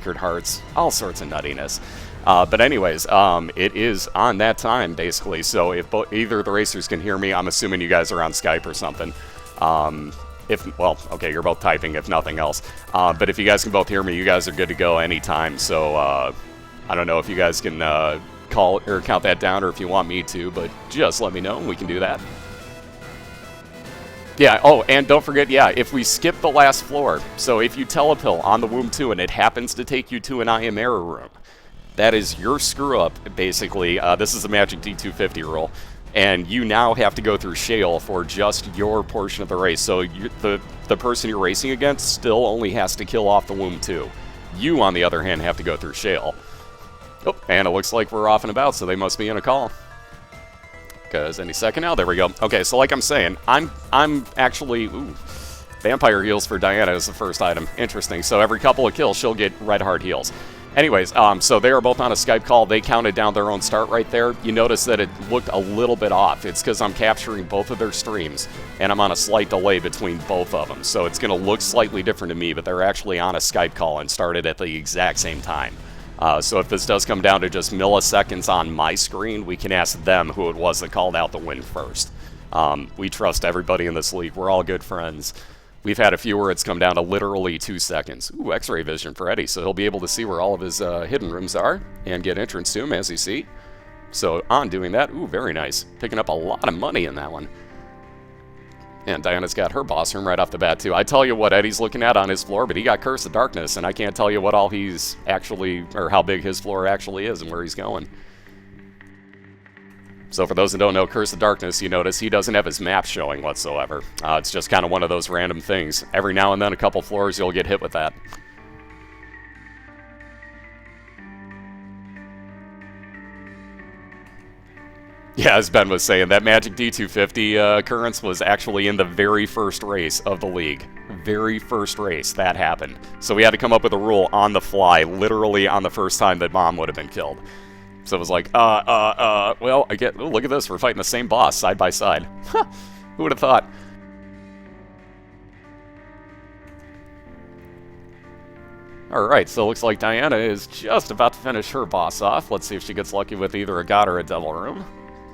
hearts, all sorts of nuttiness. But anyways, it is on that time, basically, so if either of the racers can hear me, I'm assuming you guys are on Skype or something. Well, okay, you're both typing, if nothing else. But if you guys can both hear me, you guys are good to go anytime, so I don't know if you guys can call or count that down or if you want me to, but just let me know and we can do that. Yeah, oh, and don't forget, yeah, if we skip the last floor, so if you telepill on the Womb 2 and it happens to take you to an I Am Error room, that is your screw-up, basically. This is the Magic D250 rule, and you now have to go through Shale for just your portion of the race, so the person you're racing against still only has to kill off the Womb 2. You, on the other hand, have to go through Shale. Oh, and it looks like we're off and about, so they must be in a call. Because any second now, there we go. Okay, so like I'm saying, I'm actually, Vampire Heals for Diana is the first item. Interesting. So every couple of kills, she'll get red heart heals. Anyways, so they are both on a Skype call. They counted down their own start right there. You notice that it looked a little bit off. It's because I'm capturing both of their streams, and I'm on a slight delay between both of them. So it's going to look slightly different to me, but they're actually on a Skype call and started at the exact same time. So if this does come down to just milliseconds on my screen, we can ask them who it was that called out the win first. We trust everybody in this league. We're all good friends. We've had a few where it's come down to literally 2 seconds. Ooh, X-ray vision for Eddie, so he'll be able to see where all of his hidden rooms are and get entrance to them as you see. So on doing that, ooh, very nice. Picking up a lot of money in that one. And Diana's got her boss room right off the bat, too. I tell you what Eddie's looking at on his floor, but he got Curse of Darkness, and I can't tell you what all he's actually, or how big his floor actually is and where he's going. So for those that don't know, Curse of Darkness, you notice he doesn't have his map showing whatsoever. It's just kind of one of those random things. Every now and then, a couple floors, you'll get hit with that. Yeah, as Ben was saying, that Magic D250 occurrence was actually in the very first race of the league. Very first race, that happened. So we had to come up with a rule on the fly, literally on the first time that Mom would have been killed. So it was like, well, look at this, we're fighting the same boss side by side. Huh, who would have thought? Alright, so it looks like Diana is just about to finish her boss off. Let's see if she gets lucky with either a God or a Devil Room.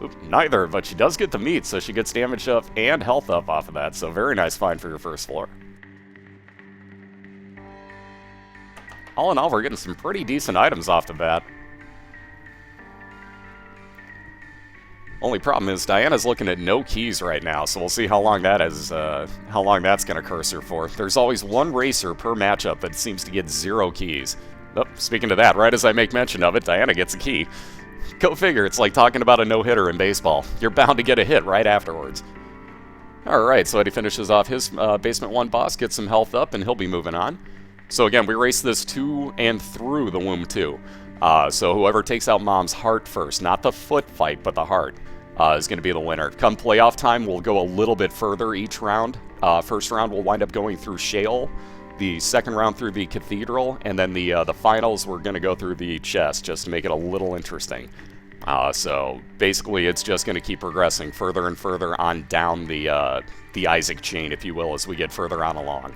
Oop, neither, but she does get the meat, so she gets damage up and health up off of that, so very nice find for your first floor. All in all, we're getting some pretty decent items off the bat. Only problem is Diana's looking at no keys right now, so we'll see how long that is, how long that's going to curse her for. There's always one racer per matchup that seems to get 0 keys. Oh, speaking of that, right as I make mention of it, Diana gets a key. Go figure, it's like talking about a no-hitter in baseball. You're bound to get a hit right afterwards. Alright, so Eddie finishes off his Basement 1 boss, gets some health up, and he'll be moving on. So again, we race this to and through the Womb 2. So whoever takes out Mom's heart first, not the foot fight, but the heart, is going to be the winner. Come playoff time, we'll go a little bit further each round. First round, we'll wind up going through Shale. The second round through the Cathedral, and then the finals, we're going to go through the chest, just to make it a little interesting. So basically, it's just going to keep progressing further and further on down the Isaac chain, if you will, as we get further on along.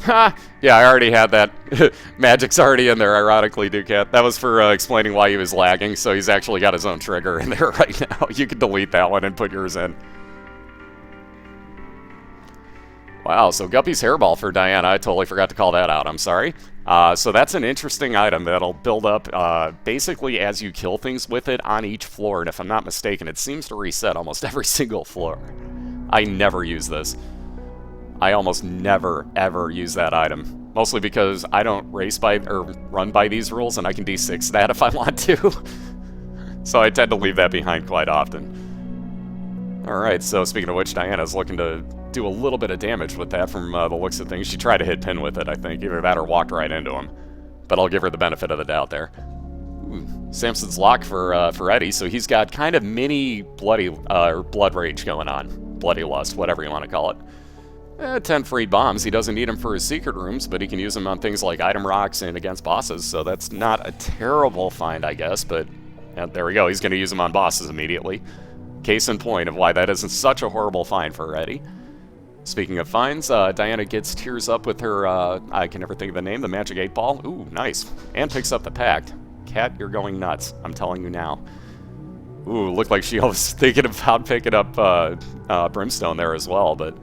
Ha! Yeah, I already had that. Magic's already in there, ironically, Ducat. That was for explaining why he was lagging, so he's actually got his own trigger in there right now. You can delete that one and put yours in. Wow, so Guppy's Hairball for Diana. I totally forgot to call that out. I'm sorry. So that's an interesting item that'll build up basically as you kill things with it on each floor, and if I'm not mistaken, it seems to reset almost every single floor. I never use this. I almost never, ever use that item. Mostly because I don't race by, or run by these rules, and I can D6 that if I want to. So I tend to leave that behind quite often. Alright, so speaking of which, Diana's looking to do a little bit of damage with that from the looks of things. She tried to hit Pin with it, I think. Either that or walked right into him. But I'll give her the benefit of the doubt there. Ooh, Samson's Lock for Eddie, so he's got kind of mini bloody, or blood rage going on. Bloody lust, whatever you want to call it. 10 free bombs. He doesn't need them for his secret rooms, but he can use them on things like item rocks and against bosses, so that's not a terrible find, I guess, but there we go. He's going to use them on bosses immediately. Case in point of why that isn't such a horrible find for Eddie. Speaking of finds, Diana gets tears up with her, I can never think of the name, the Magic 8 Ball. Ooh, nice. And picks up the Pact. Cat, you're going nuts. I'm telling you now. Ooh, looked like she was thinking about picking up Brimstone there as well, but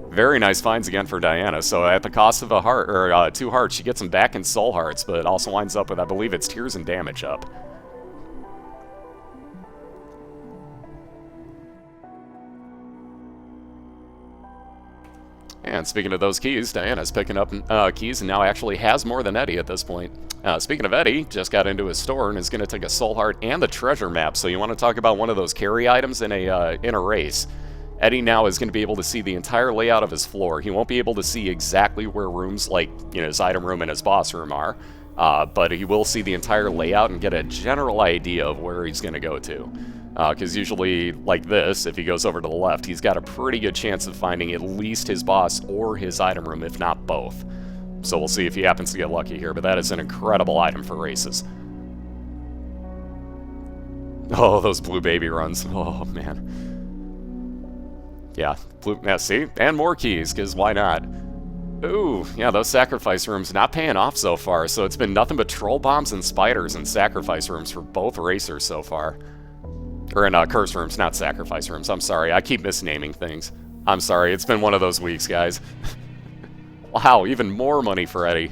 very nice finds again for Diana. So at the cost of a heart, or 2 hearts, she gets them back in soul hearts, but also winds up with, I believe it's tears and damage up. And speaking of those keys, Diana's picking up keys and now actually has more than Eddie at this point. Speaking of Eddie, just got into his store and is going to take a soul heart and the treasure map. So you want to talk about one of those carry items in a race. Eddie now is going to be able to see the entire layout of his floor. He won't be able to see exactly where rooms like his item room and his boss room are, but he will see the entire layout and get a general idea of where he's going to go to. Because usually, like this, if he goes over to the left, he's got a pretty good chance of finding at least his boss or his item room, if not both. So we'll see if he happens to get lucky here, but that is an incredible item for races. Oh, those blue baby runs. Oh, man. Yeah, see? And more keys, because why not? Ooh, yeah, those sacrifice rooms not paying off so far, so it's been nothing but troll bombs and spiders and sacrifice rooms for both racers so far. Or in curse rooms, not sacrifice rooms. I'm sorry, I keep misnaming things. I'm sorry, it's been one of those weeks, guys. Wow, even more money for Eddie.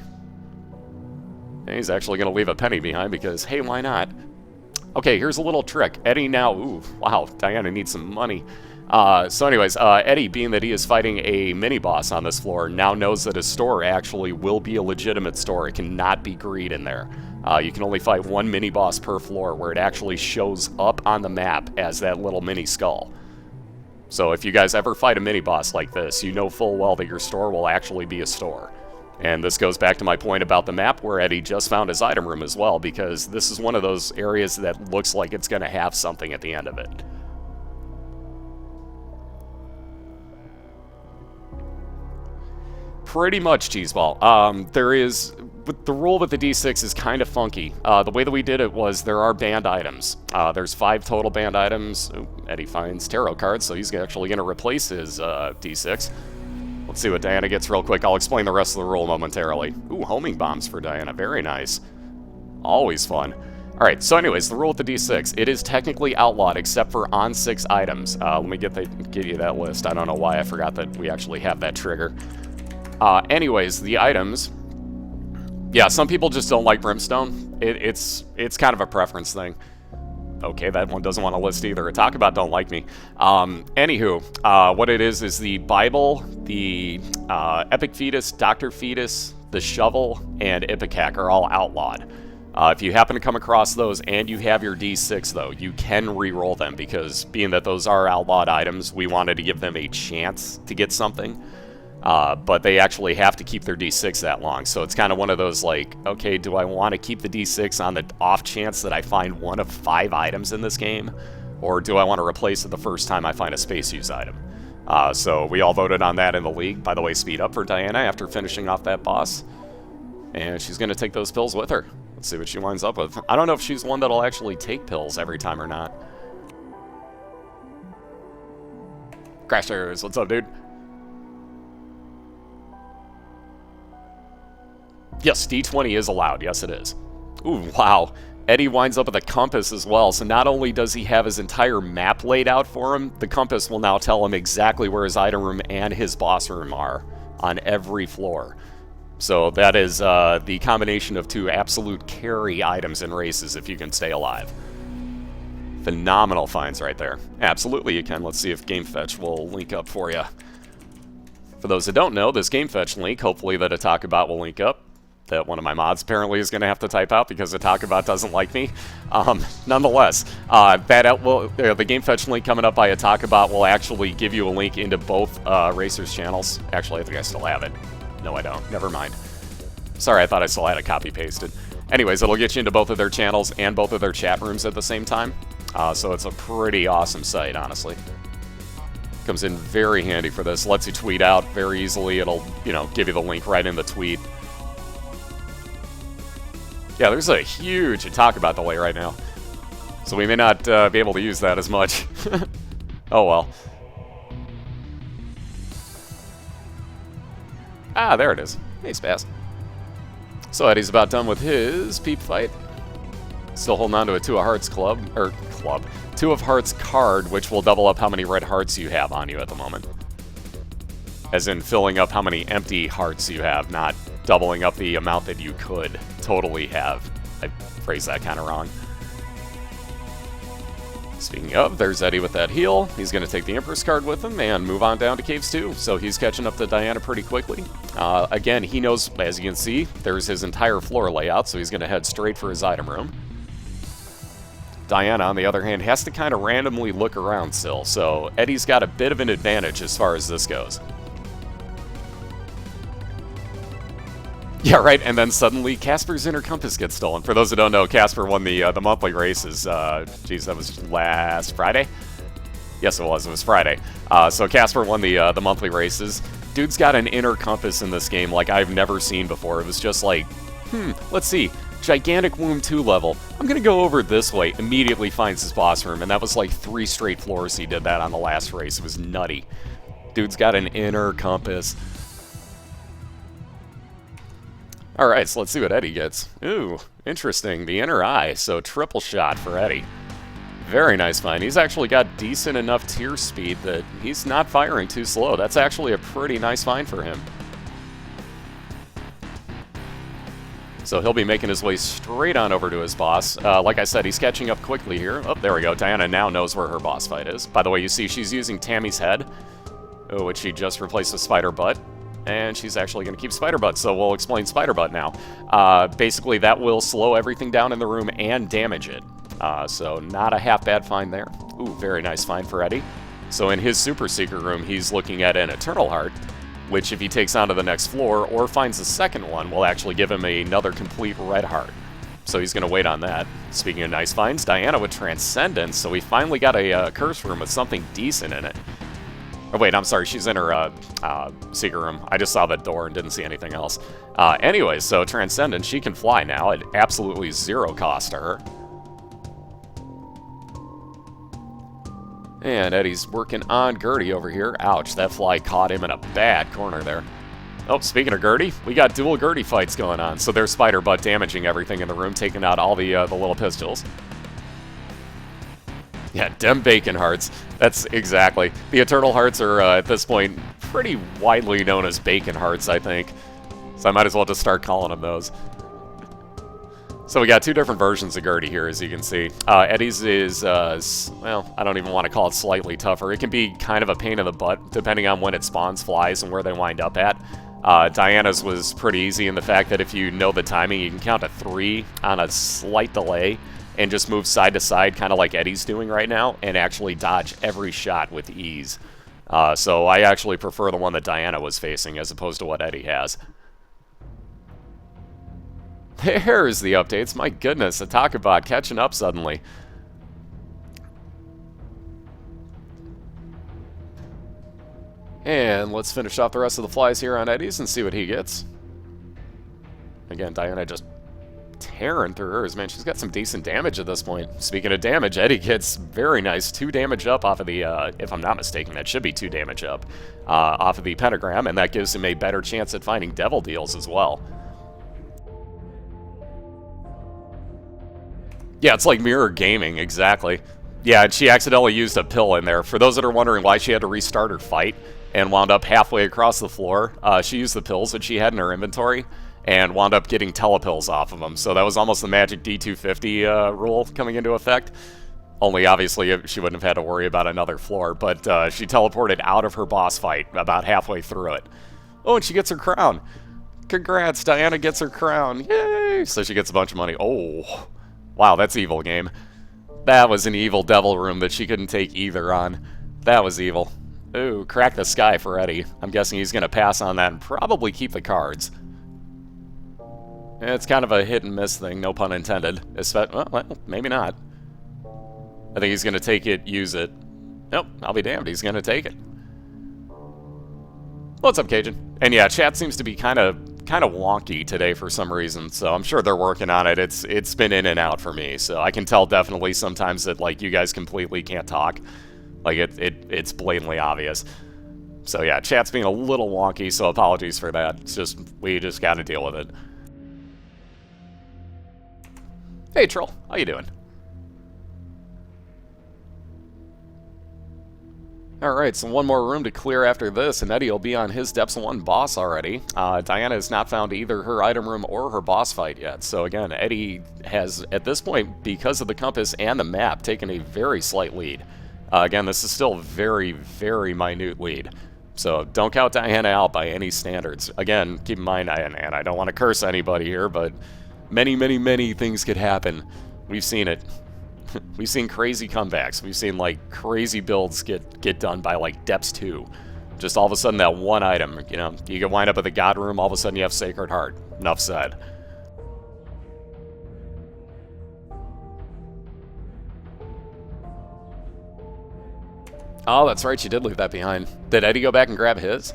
And he's actually going to leave a penny behind because, hey, why not? Okay, here's a little trick. Eddie now, ooh, wow, Diana needs some money. So anyways, Eddie, being that he is fighting a mini-boss on this floor, now knows that his store actually will be a legitimate store. It cannot be greed in there. You can only fight one mini-boss per floor, where it actually shows up on the map as that little mini-skull. So if you guys ever fight a mini-boss like this, you know full well that your store will actually be a store. And this goes back to my point about the map where Eddie just found his item room as well, because this is one of those areas that looks like it's going to have something at the end of it. Pretty much, Cheeseball. There is... But the rule with the D6 is kind of funky. The way that we did it was there are banned items. There's 5 total banned items. Ooh, Eddie finds tarot cards, so he's actually going to replace his D6. Let's see what Diana gets real quick. I'll explain the rest of the rule momentarily. Ooh, homing bombs for Diana. Very nice. Always fun. Alright, so anyways, the rule with the D6. It is technically outlawed except for on 6 items. Let me get you that list. I don't know why I forgot that we actually have that trigger. Anyways, the items... Yeah, some people just don't like Brimstone. It's kind of a preference thing. Okay, that one doesn't want to list either. Talk about don't like me. Anywho, what it is the Bible, the Epic Fetus, Dr. Fetus, the Shovel, and Ipecac are all outlawed. If you happen to come across those and you have your D6, though, you can re-roll them, because being that those are outlawed items, we wanted to give them a chance to get something. But they actually have to keep their D6 that long, so it's kind of one of those like, okay, do I want to keep the D6 on the off chance that I find one of 5 items in this game, or do I want to replace it the first time I find a space use item? So we all voted on that in the league. By the way, speed up for Diana after finishing off that boss, and she's going to take those pills with her. Let's see what she winds up with. I don't know if she's one that'll actually take pills every time or not. Crashers, what's up, dude? Yes, D20 is allowed. Yes, it is. Ooh, wow. Eddie winds up with a compass as well, so not only does he have his entire map laid out for him, the compass will now tell him exactly where his item room and his boss room are on every floor. So that is the combination of 2 absolute carry items in races if you can stay alive. Phenomenal finds right there. Absolutely you can. Let's see if GameFetch will link up for you. For those that don't know, this GameFetch link, hopefully that Atakabot will link up, that one of my mods apparently is going to have to type out because Atakabot doesn't like me. Nonetheless, the GameFetch link coming up by Atakabot will actually give you a link into both racers' channels. Actually, I think I still have it. No, I don't. Never mind. Sorry, I thought I still had it copy-pasted. Anyways, it'll get you into both of their channels and both of their chat rooms at the same time. So it's a pretty awesome site, honestly. Comes in very handy for this. Lets you tweet out very easily. It'll, give you the link right in the tweet. Yeah, there's a huge Atakabot delay right now. So we may not be able to use that as much. Oh well. Ah, there it is. Hey, Spaz. So Eddie's about done with his peep fight. Still holding on to a Two of Hearts Two of Hearts card, which will double up how many red hearts you have on you at the moment. As in filling up how many empty hearts you have, not doubling up the amount that you could totally have. I phrased that kind of wrong. Speaking of, there's Eddie with that heal. He's going to take the Empress card with him and move on down to Caves 2. So he's catching up to Diana pretty quickly. Again, he knows, as you can see, there's his entire floor layout, so he's going to head straight for his item room. Diana, on the other hand, has to kind of randomly look around still, so Eddie's got a bit of an advantage as far as this goes. Yeah, right, and then suddenly Casper's inner compass gets stolen. For those who don't know, Casper won the monthly races. Geez, that was last Friday? Yes, it was Friday. So Casper won the monthly races. Dude's got an inner compass in this game like I've never seen before. It was just like, let's see. Gigantic Womb 2 level. I'm going to go over this way. Immediately finds his boss room, and that was like 3 straight floors he did that on the last race. It was nutty. Dude's got an inner compass. Alright, so let's see what Eddie gets. Ooh, interesting. The inner eye, so triple shot for Eddie. Very nice find. He's actually got decent enough tier speed that he's not firing too slow. That's actually a pretty nice find for him. So he'll be making his way straight on over to his boss. Like I said, he's catching up quickly here. Oh, there we go. Diana now knows where her boss fight is. By the way, you see she's using Tammy's head, which she just replaced with Spider Butt. And she's actually going to keep Spider Butt, so we'll explain Spider Butt now. Basically, that will slow everything down in the room and damage it. So not a half-bad find there. Ooh, very nice find for Eddie. So in his Super Secret room, he's looking at an Eternal Heart, which if he takes onto the next floor or finds the second one, will actually give him another complete red heart. So he's going to wait on that. Speaking of nice finds, Diana with Transcendence, so we finally got a curse room with something decent in it. Oh, wait, I'm sorry, she's in her secret room. I just saw the door and didn't see anything else. Anyway, so Transcendence, she can fly now at absolutely 0 cost to her. And Eddie's working on Gertie over here. Ouch, that fly caught him in a bad corner there. Oh, speaking of Gertie, we got dual Gertie fights going on. So there's Spider Butt damaging everything in the room, taking out all the little pistols. Yeah, dem bacon hearts. That's exactly. The Eternal Hearts are, at this point, pretty widely known as bacon hearts, I think. So I might as well just start calling them those. So we got 2 different versions of Gertie here, as you can see. Eddie's is, well, I don't even want to call it slightly tougher. It can be kind of a pain in the butt, depending on when it spawns flies and where they wind up at. Diana's was pretty easy in the fact that if you know the timing, you can count to 3 on a slight delay and just move side to side, kind of like Eddie's doing right now, and actually dodge every shot with ease. So I actually prefer the one that Diana was facing as opposed to what Eddie has. There's the updates. My goodness, Atakabot catching up suddenly. And let's finish off the rest of the flies here on Eddie's and see what he gets. Again, Diana just tearing through hers. Man, she's got some decent damage at this point. Speaking of damage, Eddie gets very nice 2 damage up off of the, if I'm not mistaken, that should be 2 damage up off of the pentagram, and that gives him a better chance at finding devil deals as well. Yeah, it's like mirror gaming, exactly. Yeah, and she accidentally used a pill in there. For those that are wondering why she had to restart her fight and wound up halfway across the floor, she used the pills that she had in her inventory and wound up getting telepills off of them. So that was almost the magic D250 rule coming into effect. Only, obviously, she wouldn't have had to worry about another floor, but she teleported out of her boss fight about halfway through it. Oh, and she gets her crown. Congrats, Diana gets her crown. Yay! So she gets a bunch of money. Oh, wow, that's evil, game. That was an evil devil room that she couldn't take either on. That was evil. Ooh, crack the sky for Eddie. I'm guessing he's going to pass on that and probably keep the cards. It's kind of a hit and miss thing, no pun intended. Well, maybe not. I think he's going to take it, use it. Nope, I'll be damned, he's going to take it. What's up, Cajun? And yeah, chat seems to be kind of wonky today for some reason, so I'm sure they're working on it. It's been in and out for me, so I can tell definitely sometimes that, like, you guys completely can't talk. Like, it's blatantly obvious. So yeah, chat's being a little wonky, so apologies for that. It's just, we just gotta deal with it. Hey, Troll. How you doing? Alright, so one more room to clear after this, and Eddie will be on his Depths 1 boss already. Diana has not found either her item room or her boss fight yet. So again, Eddie has, at this point, because of the compass and the map, taken a very slight lead. Again, this is still a very, very minute lead. So don't count Diana out by any standards. Again, keep in mind, and I don't want to curse anybody here, but many, many, many things could happen. We've seen it. We've seen crazy comebacks. We've seen, like, crazy builds get done by, like, Depths 2. Just all of a sudden that one item, you know, you can wind up at the God Room, all of a sudden you have Sacred Heart. Enough said. Oh, that's right, you did leave that behind. Did Eddie go back and grab his?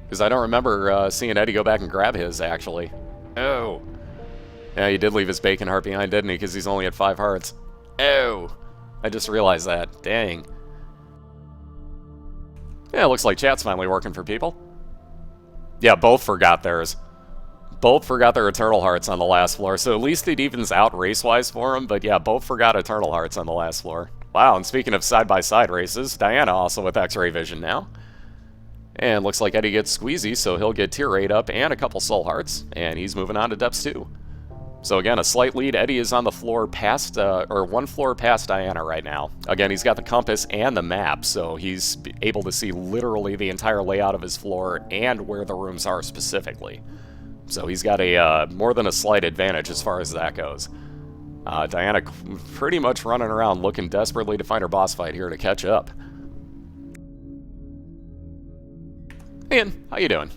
Because I don't remember seeing Eddie go back and grab his, actually. Oh. Yeah, he did leave his bacon heart behind, didn't he? Because he's only at 5 hearts. Oh. I just realized that. Dang. Yeah, it looks like chat's finally working for people. Yeah, both forgot theirs. Both forgot their Eternal Hearts on the last floor, so at least it evens out race-wise for them, but yeah, both forgot Eternal Hearts on the last floor. Wow, and speaking of side-by-side races, Diana also with X-Ray Vision now. And looks like Eddie gets Squeezy, so he'll get Tier 8 up and a couple Soul Hearts, and he's moving on to Depths 2. So again, a slight lead. Eddie is on the floor past, or one floor past Diana right now. Again, he's got the compass and the map, so he's able to see literally the entire layout of his floor and where the rooms are specifically. So he's got a more than a slight advantage as far as that goes. Diana pretty much running around looking desperately to find her boss fight here to catch up. Ian, how you doing?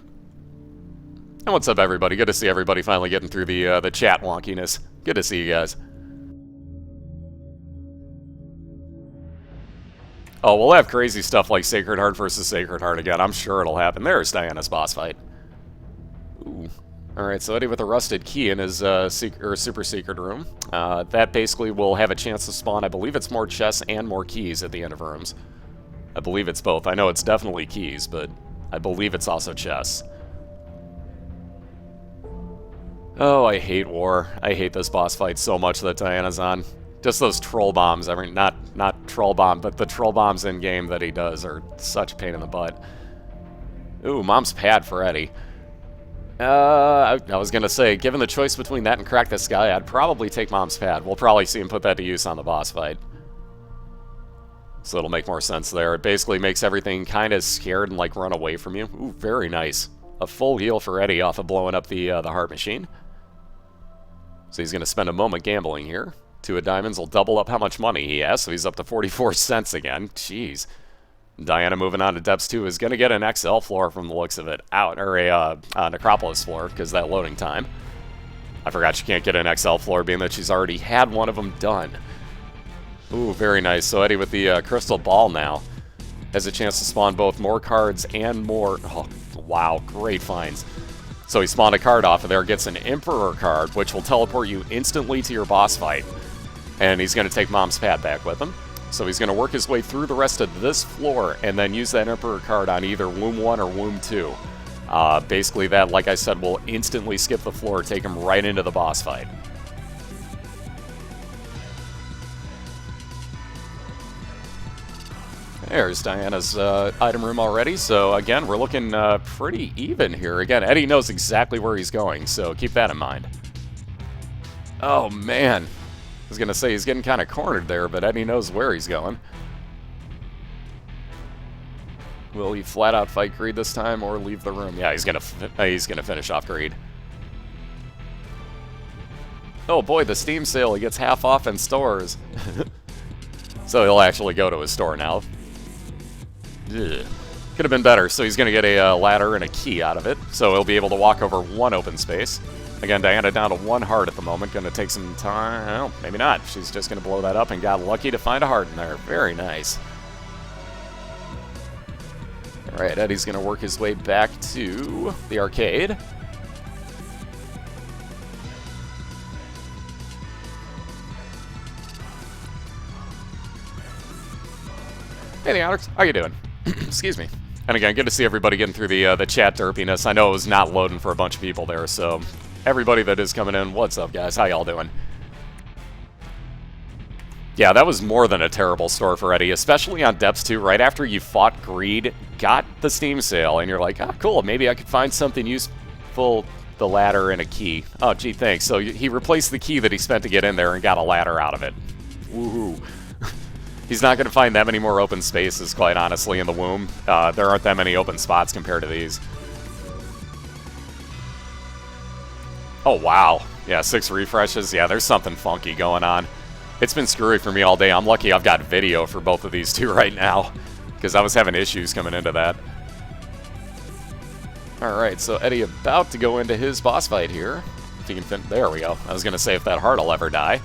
And what's up, everybody? Good to see everybody finally getting through the chat wonkiness. Good to see you guys. Oh, we'll have crazy stuff like Sacred Heart versus Sacred Heart again. I'm sure it'll happen. There's Diana's boss fight. Ooh. Alright, so Eddie with a rusted key in his super secret room. That basically will have a chance to spawn, I believe it's more chests and more keys at the end of rooms. I believe it's both. I know it's definitely keys, but I believe it's also chests. Oh, I hate war. I hate this boss fight so much that Diana's on. Just those troll bombs. I mean, not troll bomb, but the troll bombs in-game that he does are such a pain in the butt. Ooh, Mom's Pad for Eddie. I was gonna say, given the choice between that and Crack the Sky, I'd probably take Mom's Pad. We'll probably see him put that to use on the boss fight. So it'll make more sense there. It basically makes everything kind of scared and, like, run away from you. Ooh, very nice. A full heal for Eddie off of blowing up the heart machine. So he's going to spend a moment gambling here. 2 of diamonds will double up how much money he has, so he's up to 44 cents again. Jeez. Diana moving on to Depths 2 is going to get an XL floor from the looks of it. Out, or a Necropolis floor, because that loading time. I forgot she can't get an XL floor, being that she's already had one of them done. Ooh, very nice. So Eddie with the crystal ball now has a chance to spawn both more cards and more... Oh, wow, great finds. So he spawned a card off of there, gets an Emperor card, which will teleport you instantly to your boss fight. And he's going to take Mom's Pad back with him. So he's going to work his way through the rest of this floor and then use that Emperor card on either Womb 1 or Womb 2. Basically that, like I said, will instantly skip the floor, take him right into the boss fight. There's Diana's item room already, so again, we're looking pretty even here. Again, Eddie knows exactly where he's going, so keep that in mind. Oh, man. I was going to say he's getting kind of cornered there, but Eddie knows where he's going. Will he flat out fight Greed this time or leave the room? Yeah, he's gonna finish off Greed. Oh boy, the Steam sale, he gets half off in stores. So he'll actually go to his store now. Ugh. Could have been better, so he's going to get a ladder and a key out of it, so he'll be able to walk over one open space. Again, Diana down to 1 heart at the moment, going to take some time. Well, maybe not. She's just going to blow that up and got lucky to find a heart in there. Very nice. Alright, Eddie's going to work his way back to the arcade. Hey, the Onyx, how you doing? Excuse me. And again, good to see everybody getting through the chat derpiness. I know it was not loading for a bunch of people there, so everybody that is coming in, what's up, guys? How y'all doing? Yeah, that was more than a terrible store for Eddie, especially on Depths 2, right after you fought Greed, got the Steam sale, and you're like, ah, cool, maybe I could find something useful, the ladder and a key. Oh, gee, thanks. So he replaced the key that he spent to get in there and got a ladder out of it. Woohoo. He's not going to find that many more open spaces, quite honestly, in the womb. There aren't that many open spots compared to these. Oh, wow. Yeah, 6 refreshes. Yeah, there's something funky going on. It's been screwy for me all day. I'm lucky I've got video for both of these two right now, because I was having issues coming into that. Alright, so Eddie about to go into his boss fight here. If he can there we go. I was going to say if that heart will ever die.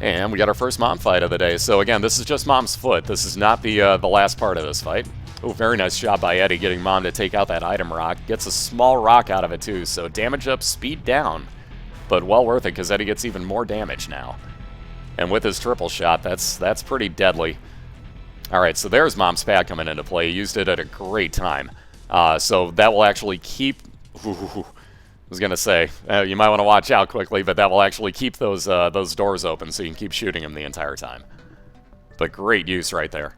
And we got our first mom fight of the day. So again, this is just Mom's foot. This is not the last part of this fight. Oh, very nice job by Eddie getting Mom to take out that item rock. Gets a small rock out of it too, so damage up, speed down. But well worth it, because Eddie gets even more damage now. And with his triple shot, that's pretty deadly. Alright, so there's Mom's pad coming into play. He used it at a great time. So that will actually keep... I was going to say, you might want to watch out quickly, but that will actually keep those doors open so you can keep shooting them the entire time. But great use right there.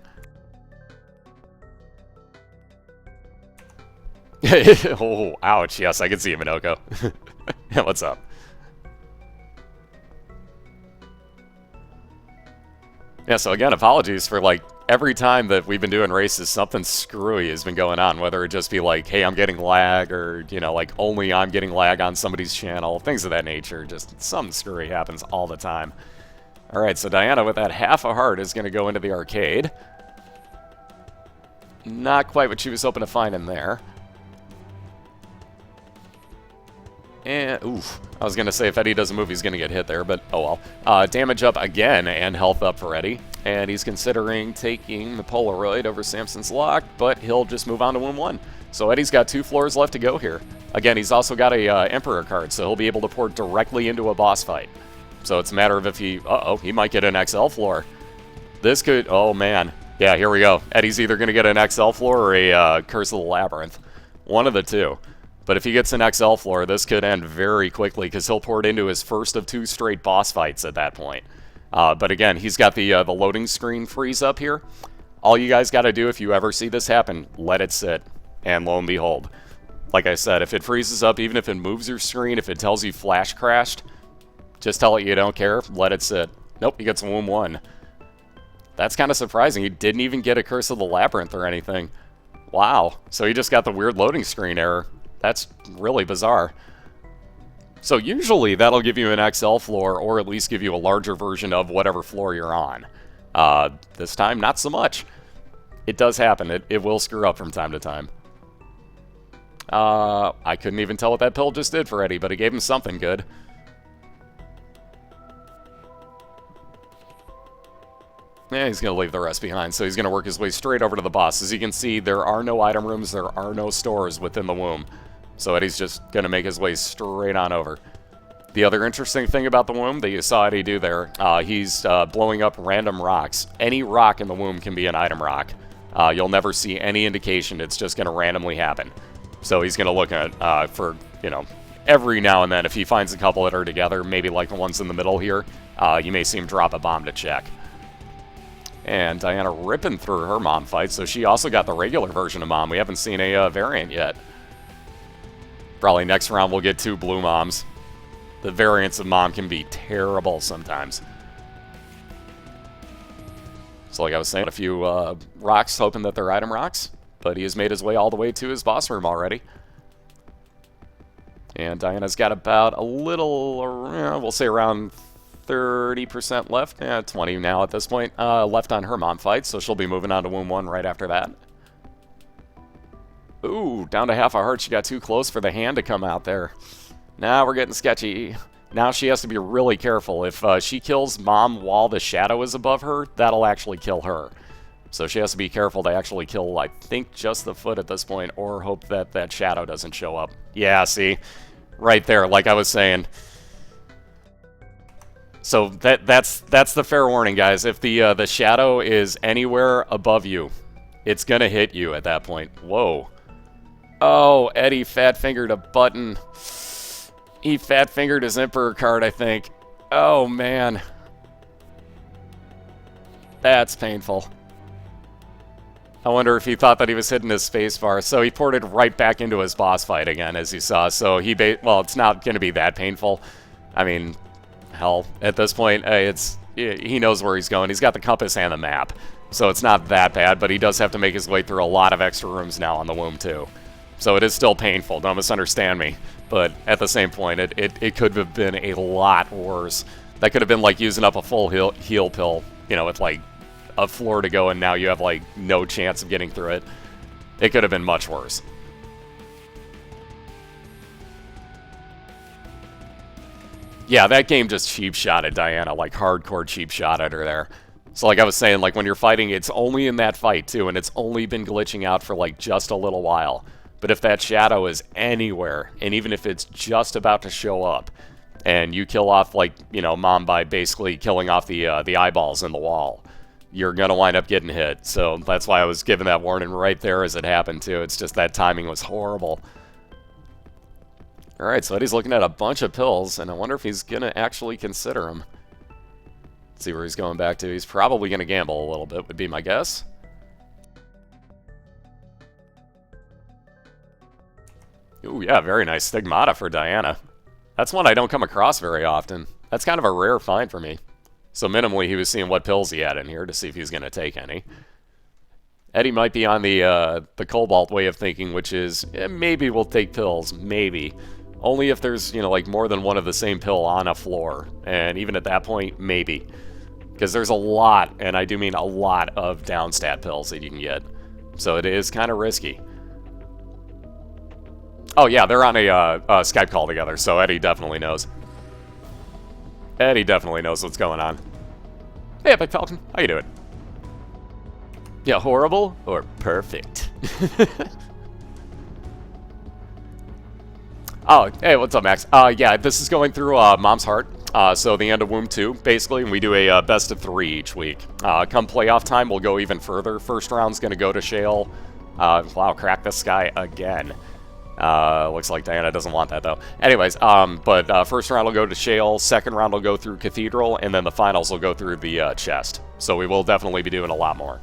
Oh, ouch. Yes, I can see you, Minoko. Yeah, what's up? Yeah, so again, apologies for, like, every time that we've been doing races, something screwy has been going on, whether it just be like, hey, I'm getting lag, or, you know, like, only I'm getting lag on somebody's channel, things of that nature. Just something screwy happens all the time. Alright, so Diana with that half a heart is going to go into the arcade. Not quite what she was hoping to find in there. And, oof, I was going to say if Eddie doesn't move, he's going to get hit there, but oh well. Damage up again and health up for Eddie. And he's considering taking the Polaroid over Samson's Lock, but he'll just move on to Womb 1. So Eddie's got 2 floors left to go here. Again, he's also got a Emperor card, so he'll be able to port directly into a boss fight. So it's a matter of if he... Uh-oh, he might get an XL floor. This could... Oh, man. Yeah, here we go. Eddie's either going to get an XL floor or a Curse of the Labyrinth. One of the two. But if he gets an XL floor, this could end very quickly, because he'll port into his first of 2 straight boss fights at that point. But again, he's got the loading screen freeze up here. All you guys got to do if you ever see this happen, let it sit. And lo and behold. Like I said, if it freezes up, even if it moves your screen, if it tells you flash crashed, just tell it you don't care, let it sit. Nope, he gets Womb 1. That's kind of surprising. He didn't even get a Curse of the Labyrinth or anything. Wow. So he just got the weird loading screen error. That's really bizarre. So usually that'll give you an XL floor, or at least give you a larger version of whatever floor you're on. This time, not so much. It does happen. It will screw up from time to time. I couldn't even tell what that pill just did for Eddie, but it gave him something good. Yeah, he's going to leave the rest behind, so he's going to work his way straight over to the boss. As you can see, there are no item rooms, there are no stores within the womb. So Eddie's just going to make his way straight on over. The other interesting thing about the womb that you saw Eddie do there, he's blowing up random rocks. Any rock in the womb can be an item rock. You'll never see any indication. It's just going to randomly happen. So he's going to look at for, you know, every now and then, if he finds a couple that are together, maybe like the ones in the middle here, you may see him drop a bomb to check. And Diana ripping through her mom fight, so she also got the regular version of mom. We haven't seen a variant yet. Probably next round we'll get 2 blue moms. The variants of mom can be terrible sometimes. So like I was saying, a few rocks, hoping that they're item rocks. But he has made his way all the way to his boss room already. And Diana's got about a little, we'll say around 30% left. 20 now at this point, left on her mom fight. So she'll be moving on to Womb 1 right after that. Ooh, down to half a heart. She got too close for the hand to come out there. Now we're getting sketchy. Now she has to be really careful. If she kills mom while the shadow is above her, that'll actually kill her. So she has to be careful to actually kill, I think, just the foot at this point, or hope that that shadow doesn't show up. Yeah, see? Right there, like I was saying. So that's the fair warning, guys. If the shadow is anywhere above you, It's gonna hit you at that point. Whoa. Oh, Eddie fat-fingered a button. He fat-fingered his Emperor card, I think. Oh, man. That's painful. I wonder if he thought that he was hitting his spacebar. So he ported right back into his boss fight again, as you saw. So well, it's not going to be that painful. I mean, hell, at this point, he knows where he's going. He's got the compass and the map. So it's not that bad, but he does have to make his way through a lot of extra rooms now on the womb, too. So it is still painful, don't misunderstand me. But at the same point, it could have been a lot worse. That could have been like using up a full heal pill, you know, with like a floor to go, and now you have like no chance of getting through it. It could have been much worse. Yeah, that game just cheap-shotted Diana, like hardcore cheap-shotted her there. So like I was saying, like when you're fighting, it's only in that fight too, and it's only been glitching out for like just a little while. But if that shadow is anywhere, and even if it's just about to show up, and you kill off, like, you know, Mom by basically killing off the eyeballs in the wall, you're going to wind up getting hit. So that's why I was giving that warning right there as it happened, too. It's just that timing was horrible. Alright, so Eddie's looking at a bunch of pills, and I wonder if he's going to actually consider them. Let's see where he's going back to. He's probably going to gamble a little bit, would be my guess. Ooh, yeah, very nice Stigmata for Diana. That's one I don't come across very often. That's kind of a rare find for me. So minimally, he was seeing what pills he had in here to see if he's going to take any. Eddie might be on the Cobalt way of thinking, which is, maybe we'll take pills, maybe. Only if there's, you know, like more than one of the same pill on a floor. And even at that point, maybe. Because there's a lot, and I do mean a lot, of downstat pills that you can get. So it is kind of risky. Oh yeah, they're on a Skype call together, so Eddie definitely knows. Eddie definitely knows what's going on. Hey, Epic Falcon, how you doing? Yeah, horrible or perfect? Oh, hey, what's up, Max? Yeah, this is going through Mom's Heart, so the end of Womb 2, basically, and we do a best of 3 each week. Come playoff time, we'll go even further. First round's going to go to Shale. Wow, crack this guy again. Looks like Diana doesn't want that, though. Anyways, but first round will go to Shale, second round will go through Cathedral, and then the finals will go through the chest. So we will definitely be doing a lot more.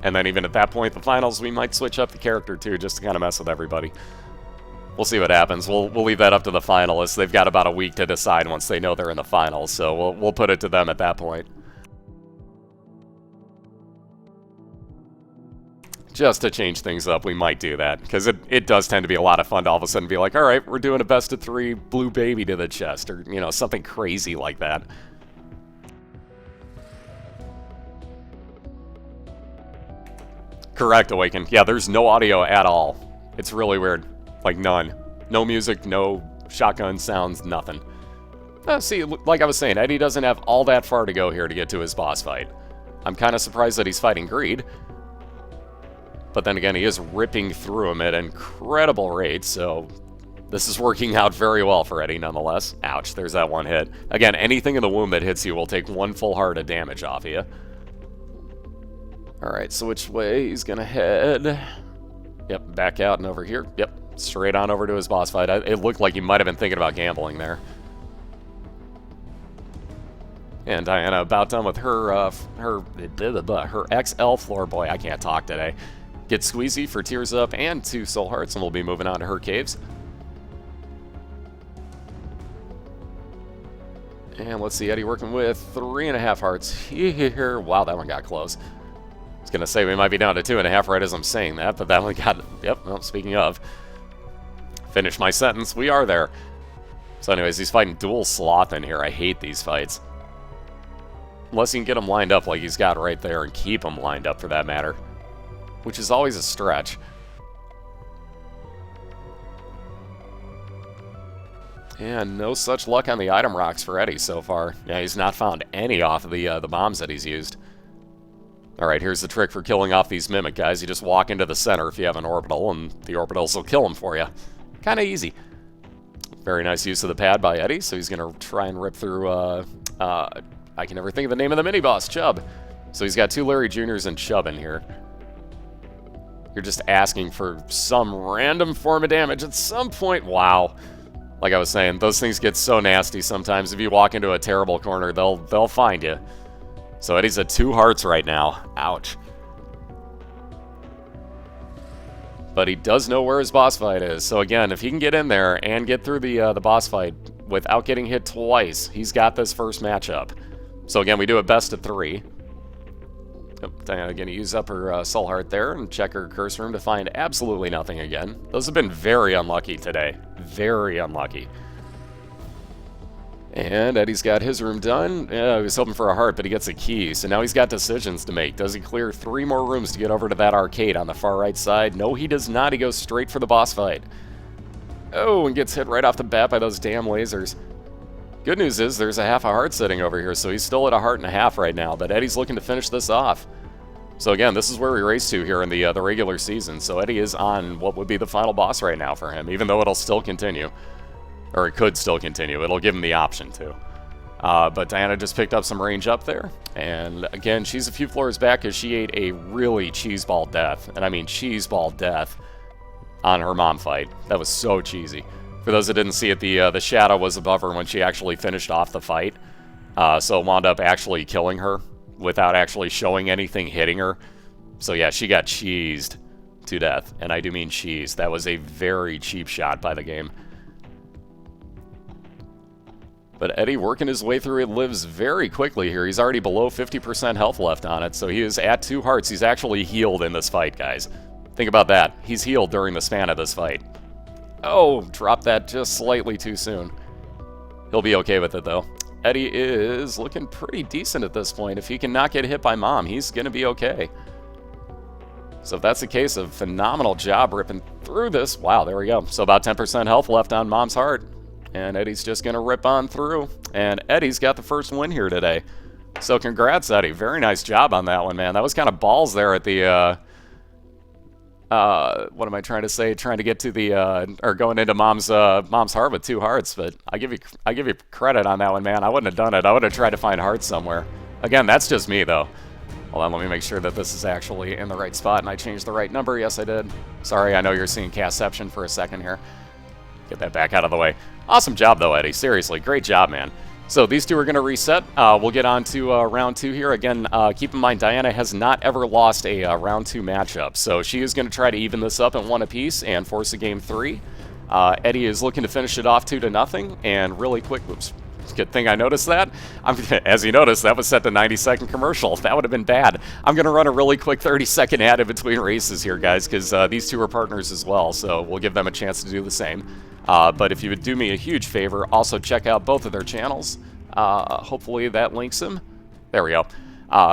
And then even at that point, the finals, we might switch up the character, too, just to kind of mess with everybody. We'll see what happens. We'll leave that up to the finalists. They've got about a week to decide once they know they're in the finals, so we'll put it to them at that point. Just to change things up, we might do that, because it does tend to be a lot of fun to all of a sudden be like, alright, we're doing a best of 3 blue baby to the chest, or, you know, something crazy like that. Correct, Awaken. Yeah, there's no audio at all. It's really weird. Like, none. No music, no shotgun sounds, nothing. See, like I was saying, Eddie doesn't have all that far to go here to get to his boss fight. I'm kind of surprised that he's fighting Greed. But then again, he is ripping through him at incredible rates, so this is working out very well for Eddie nonetheless. Ouch, there's that one hit. Again, anything in the womb that hits you will take 1 full heart of damage off of you. Alright, so which way he's gonna head? Yep, back out and over here. Yep, straight on over to his boss fight. It looked like he might have been thinking about gambling there. And Diana about done with her XL floor. Boy, I can't talk today. Get Squeezy for Tears Up and 2 Soul Hearts, and we'll be moving on to her caves. And let's see, Eddie working with 3.5 hearts here. Wow, that one got close. I was going to say we might be down to 2.5 right as I'm saying that, but that one got... Yep, well, speaking of. Finish my sentence, we are there. So anyways, he's fighting dual Sloth in here. I hate these fights. Unless you can get him lined up like he's got right there and keep him lined up for that matter. Which is always a stretch. And no such luck on the item rocks for Eddie so far. Yeah, he's not found any off of the bombs that he's used. Alright, here's the trick for killing off these Mimic guys. You just walk into the center if you have an orbital, and the orbitals will kill them for you. Kind of easy. Very nice use of the pad by Eddie, so he's going to try and rip through, I can never think of the name of the mini-boss, Chubb. So he's got 2 Larry Jr.'s and Chubb in here. You're just asking for some random form of damage at some point. Wow. Like I was saying, those things get so nasty sometimes. If you walk into a terrible corner, they'll find you. So Eddie's at 2 hearts right now. Ouch. But he does know where his boss fight is. So again, if he can get in there and get through the boss fight without getting hit twice, he's got this first matchup. So again, we do a best of 3. Diana going to use up her soul heart there and check her curse room to find absolutely nothing again. Those have been very unlucky today. Very unlucky. And Eddie's got his room done. Yeah, he was hoping for a heart, but he gets a key. So now he's got decisions to make. Does he clear 3 more rooms to get over to that arcade on the far right side? No, he does not. He goes straight for the boss fight. Oh, and gets hit right off the bat by those damn lasers. Good news is there's a half a heart sitting over here, so he's still at a heart and a half right now, but Eddie's looking to finish this off. So again, this is where we race to here in the regular season, so Eddie is on what would be the final boss right now for him, even though it'll still continue. Or it could still continue. It'll give him the option to. But Diana just picked up some range up there, and again, she's a few floors back because she ate a really cheeseball death, and I mean cheeseball death, on her mom fight. That was so cheesy. For those that didn't see it, the shadow was above her when she actually finished off the fight. So it wound up actually killing her without actually showing anything hitting her. So yeah, she got cheesed to death. And I do mean cheese. That was a very cheap shot by the game. But Eddie working his way through it lives very quickly here. He's already below 50% health left on it. So he is at 2 hearts. He's actually healed in this fight, guys. Think about that. He's healed during the span of this fight. Oh, dropped that just slightly too soon. He'll be okay with it, though. Eddie is looking pretty decent at this point. If he can not get hit by Mom, he's going to be okay. So if that's the case, a phenomenal job ripping through this. Wow, there we go. So about 10% health left on Mom's heart. And Eddie's just going to rip on through. And Eddie's got the first win here today. So congrats, Eddie. Very nice job on that one, man. That was kind of balls there at the... what am I trying to say? Trying to get to the or going into mom's heart with 2 hearts, but I give you credit on that one, man. I wouldn't have done it. I would have tried to find hearts somewhere. Again, that's just me though. Hold on, let me make sure that this is actually in the right spot and I changed the right number. Yes, I did. Sorry, I know you're seeing Castception for a second here. Get that back out of the way. Awesome job though, Eddie. Seriously, great job, man. So these two are going to reset. We'll get on to round 2 here. Again, keep in mind, Diana has not ever lost a round 2 matchup. So she is going to try to even this up at 1 apiece and force a game 3. Eddie is looking to finish it off 2-0. And really quick, oops, good thing I noticed that. As you noticed, that was set to 90-second commercial. That would have been bad. I'm going to run a really quick 30-second ad in between races here, guys, because these two are partners as well. So we'll give them a chance to do the same. But if you would do me a huge favor, also check out both of their channels. Hopefully that links them. There we go.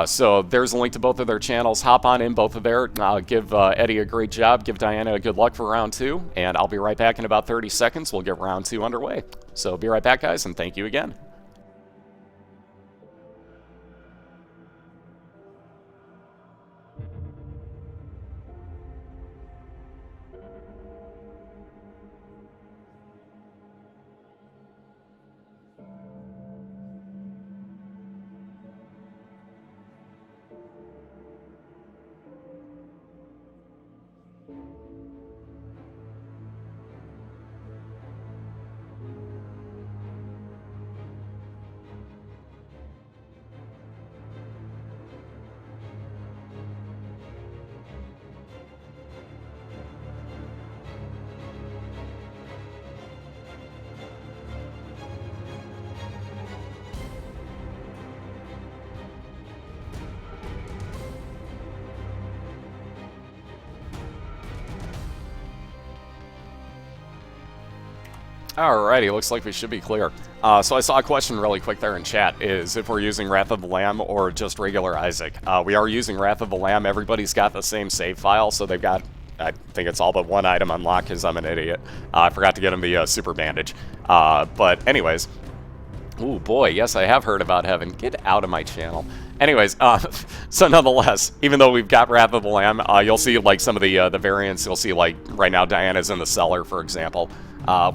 So there's a link to both of their channels. Hop on in both of there. Give Eddie a great job. Give Diana a good luck for round 2. And I'll be right back in about 30 seconds. We'll get round 2 underway. So be right back, guys, and thank you again. Alrighty, looks like we should be clear. So I saw a question really quick there in chat, is if we're using Wrath of the Lamb or just regular Isaac. We are using Wrath of the Lamb. Everybody's got the same save file, so they've got, I think it's all but one item unlocked because I'm an idiot. I forgot to get him the super bandage. But anyways, ooh boy, yes, I have heard about heaven. Get out of my channel. Anyways, so nonetheless, even though we've got Wrath of the Lamb, you'll see like some of the variants. You'll see like right now Diana's in the cellar, for example.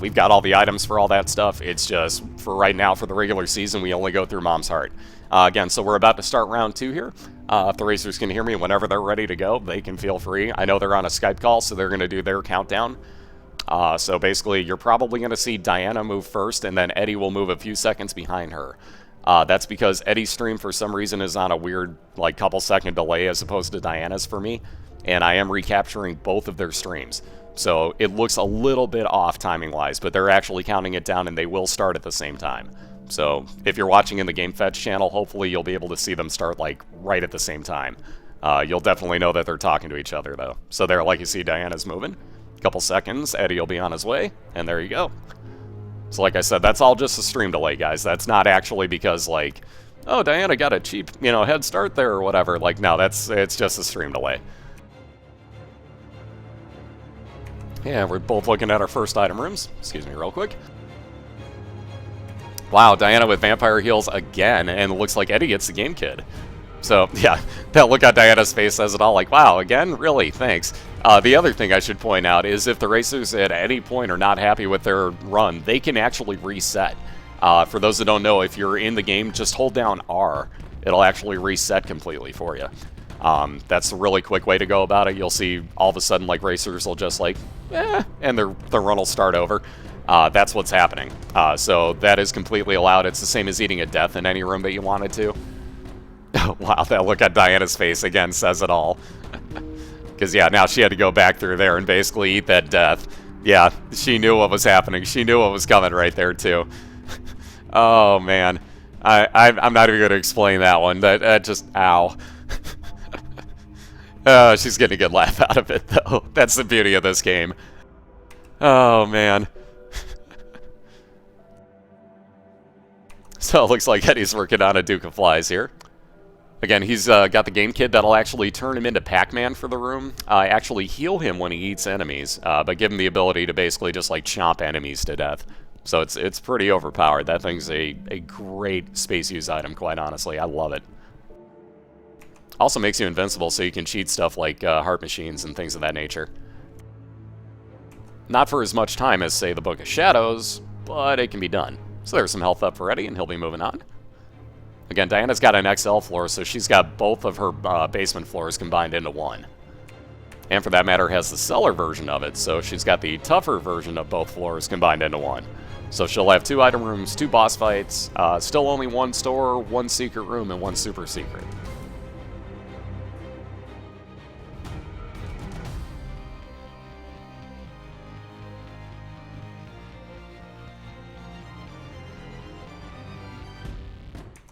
We've got all the items for all that stuff. It's just, for right now, for the regular season, we only go through Mom's Heart. Again, so we're about to start round 2 here. If the racers can hear me whenever they're ready to go, they can feel free. I know they're on a Skype call, so they're going to do their countdown. So basically, you're probably going to see Diana move first, and then Eddie will move a few seconds behind her. That's because Eddie's stream, for some reason, is on a weird, like, couple-second delay as opposed to Diana's for me, and I am recapturing both of their streams. So it looks a little bit off timing-wise, but they're actually counting it down, and they will start at the same time. So if you're watching in the Game Fetch channel, hopefully you'll be able to see them start, like, right at the same time. You'll definitely know that they're talking to each other, though. So there, like you see, Diana's moving. Couple seconds, Eddie will be on his way, and there you go. So like I said, that's all just a stream delay, guys. That's not actually because, like, oh, Diana got a cheap, you know, head start there or whatever. Like, no, it's just a stream delay. Yeah, we're both looking at our first item rooms. Excuse me real quick. Wow, Diana with vampire heals again, and it looks like Eddie gets the game kid. So, yeah, that look on Diana's face says it all, like, wow, again? Really? Thanks. The other thing I should point out is if the racers at any point are not happy with their run, they can actually reset. For those that don't know, if you're in the game, just hold down R. It'll actually reset completely for you. That's a really quick way to go about it. You'll see all of a sudden, like, racers will just, like, and their run will start over. That's what's happening. So that is completely allowed. It's the same as eating a death in any room that you wanted to. Wow, that look at Diana's face again says it all. Because, yeah, now she had to go back through there and basically eat that death. Yeah, she knew what was happening. She knew what was coming right there, too. Oh, man. I'm not even going to explain that one. That just, ow. She's getting a good laugh out of it, though. That's the beauty of this game. Oh, man. So it looks like Eddie's working on a Duke of Flies here. Again, he's got the game kit that'll actually turn him into Pac-Man for the room. Actually heal him when he eats enemies, but give him the ability to basically just, like, chomp enemies to death. So it's pretty overpowered. That thing's a great space use item, quite honestly. I love it. Also makes you invincible, so you can cheat stuff like heart machines and things of that nature. Not for as much time as, say, the Book of Shadows, but it can be done. So there's some health up for Eddie, and he'll be moving on. Again, Diana's got an XL floor, so she's got both of her basement floors combined into one. And for that matter, has the cellar version of it, so she's got the tougher version of both floors combined into one. So she'll have 2 item rooms, 2 boss fights, still only 1 store, 1 secret room, and 1 super secret.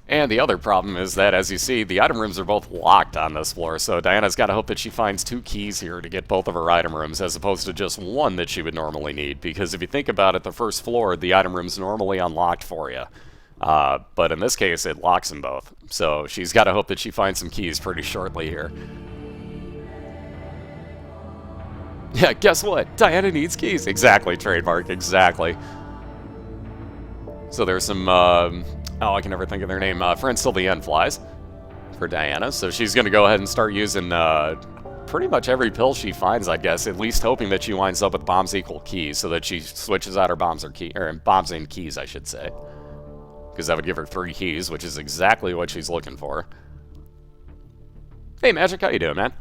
And the other problem is that, as you see, the item rooms are both locked on this floor, so Diana's got to hope that she finds 2 keys here to get both of her item rooms, as opposed to just 1 that she would normally need, because if you think about it, the first floor, the item room's normally unlocked for you. But in this case, it locks them both, so she's got to hope that she finds some keys pretty shortly here. Yeah, guess what? Diana needs keys. Exactly, trademark, exactly. So there's some, oh, I can never think of their name, Friends Till the End flies for Diana. So she's going to go ahead and start using pretty much every pill she finds, I guess, at least hoping that she winds up with bombs equal keys so that she switches out her bombs or bombs and keys, I should say. Because that would give her 3 keys, which is exactly what she's looking for. Hey, Magic, how you doing, man?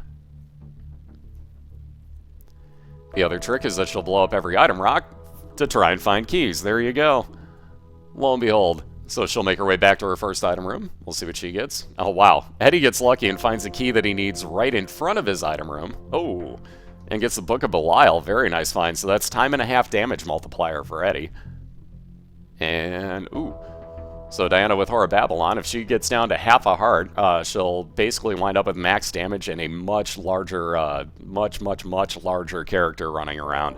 The other trick is that she'll blow up every item rock to try and find keys. There you go. Lo and behold. So she'll make her way back to her first item room. We'll see what she gets. Oh, wow. Eddie gets lucky and finds the key that he needs right in front of his item room. Oh, and gets the Book of Belial. Very nice find. So that's time and a half damage multiplier for Eddie. And, ooh. So Diana with Horror Babylon, if she gets down to half a heart, she'll basically wind up with max damage and a much larger, much larger character running around.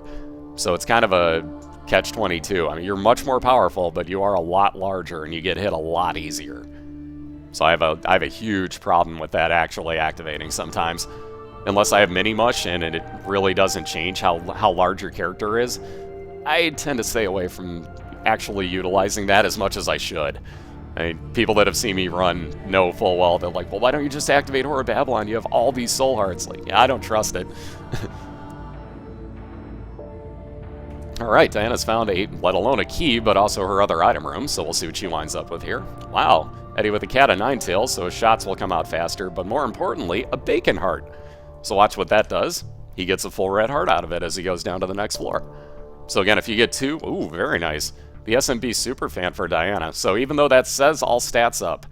So it's kind of a catch-22. I mean, you're much more powerful, but you are a lot larger, and you get hit a lot easier. So I have a huge problem with that actually activating sometimes. Unless I have mini-mush, and it really doesn't change how large your character is, I tend to stay away from actually utilizing that as much as I should. I mean, people that have seen me run know full well, they're like, well, why don't you just activate Horror Babylon? You have all these soul hearts. Like, yeah, I don't trust it. Alright, Diana's found let alone a key, but also her other item room, so we'll see what she winds up with here. Wow, Eddie with a cat of 9 tails, so his shots will come out faster, but more importantly, a bacon heart. So watch what that does. He gets a full red heart out of it as he goes down to the next floor. So again, if you get 2, ooh, very nice. The SMB Superfan for Diana. So even though that says all stats up,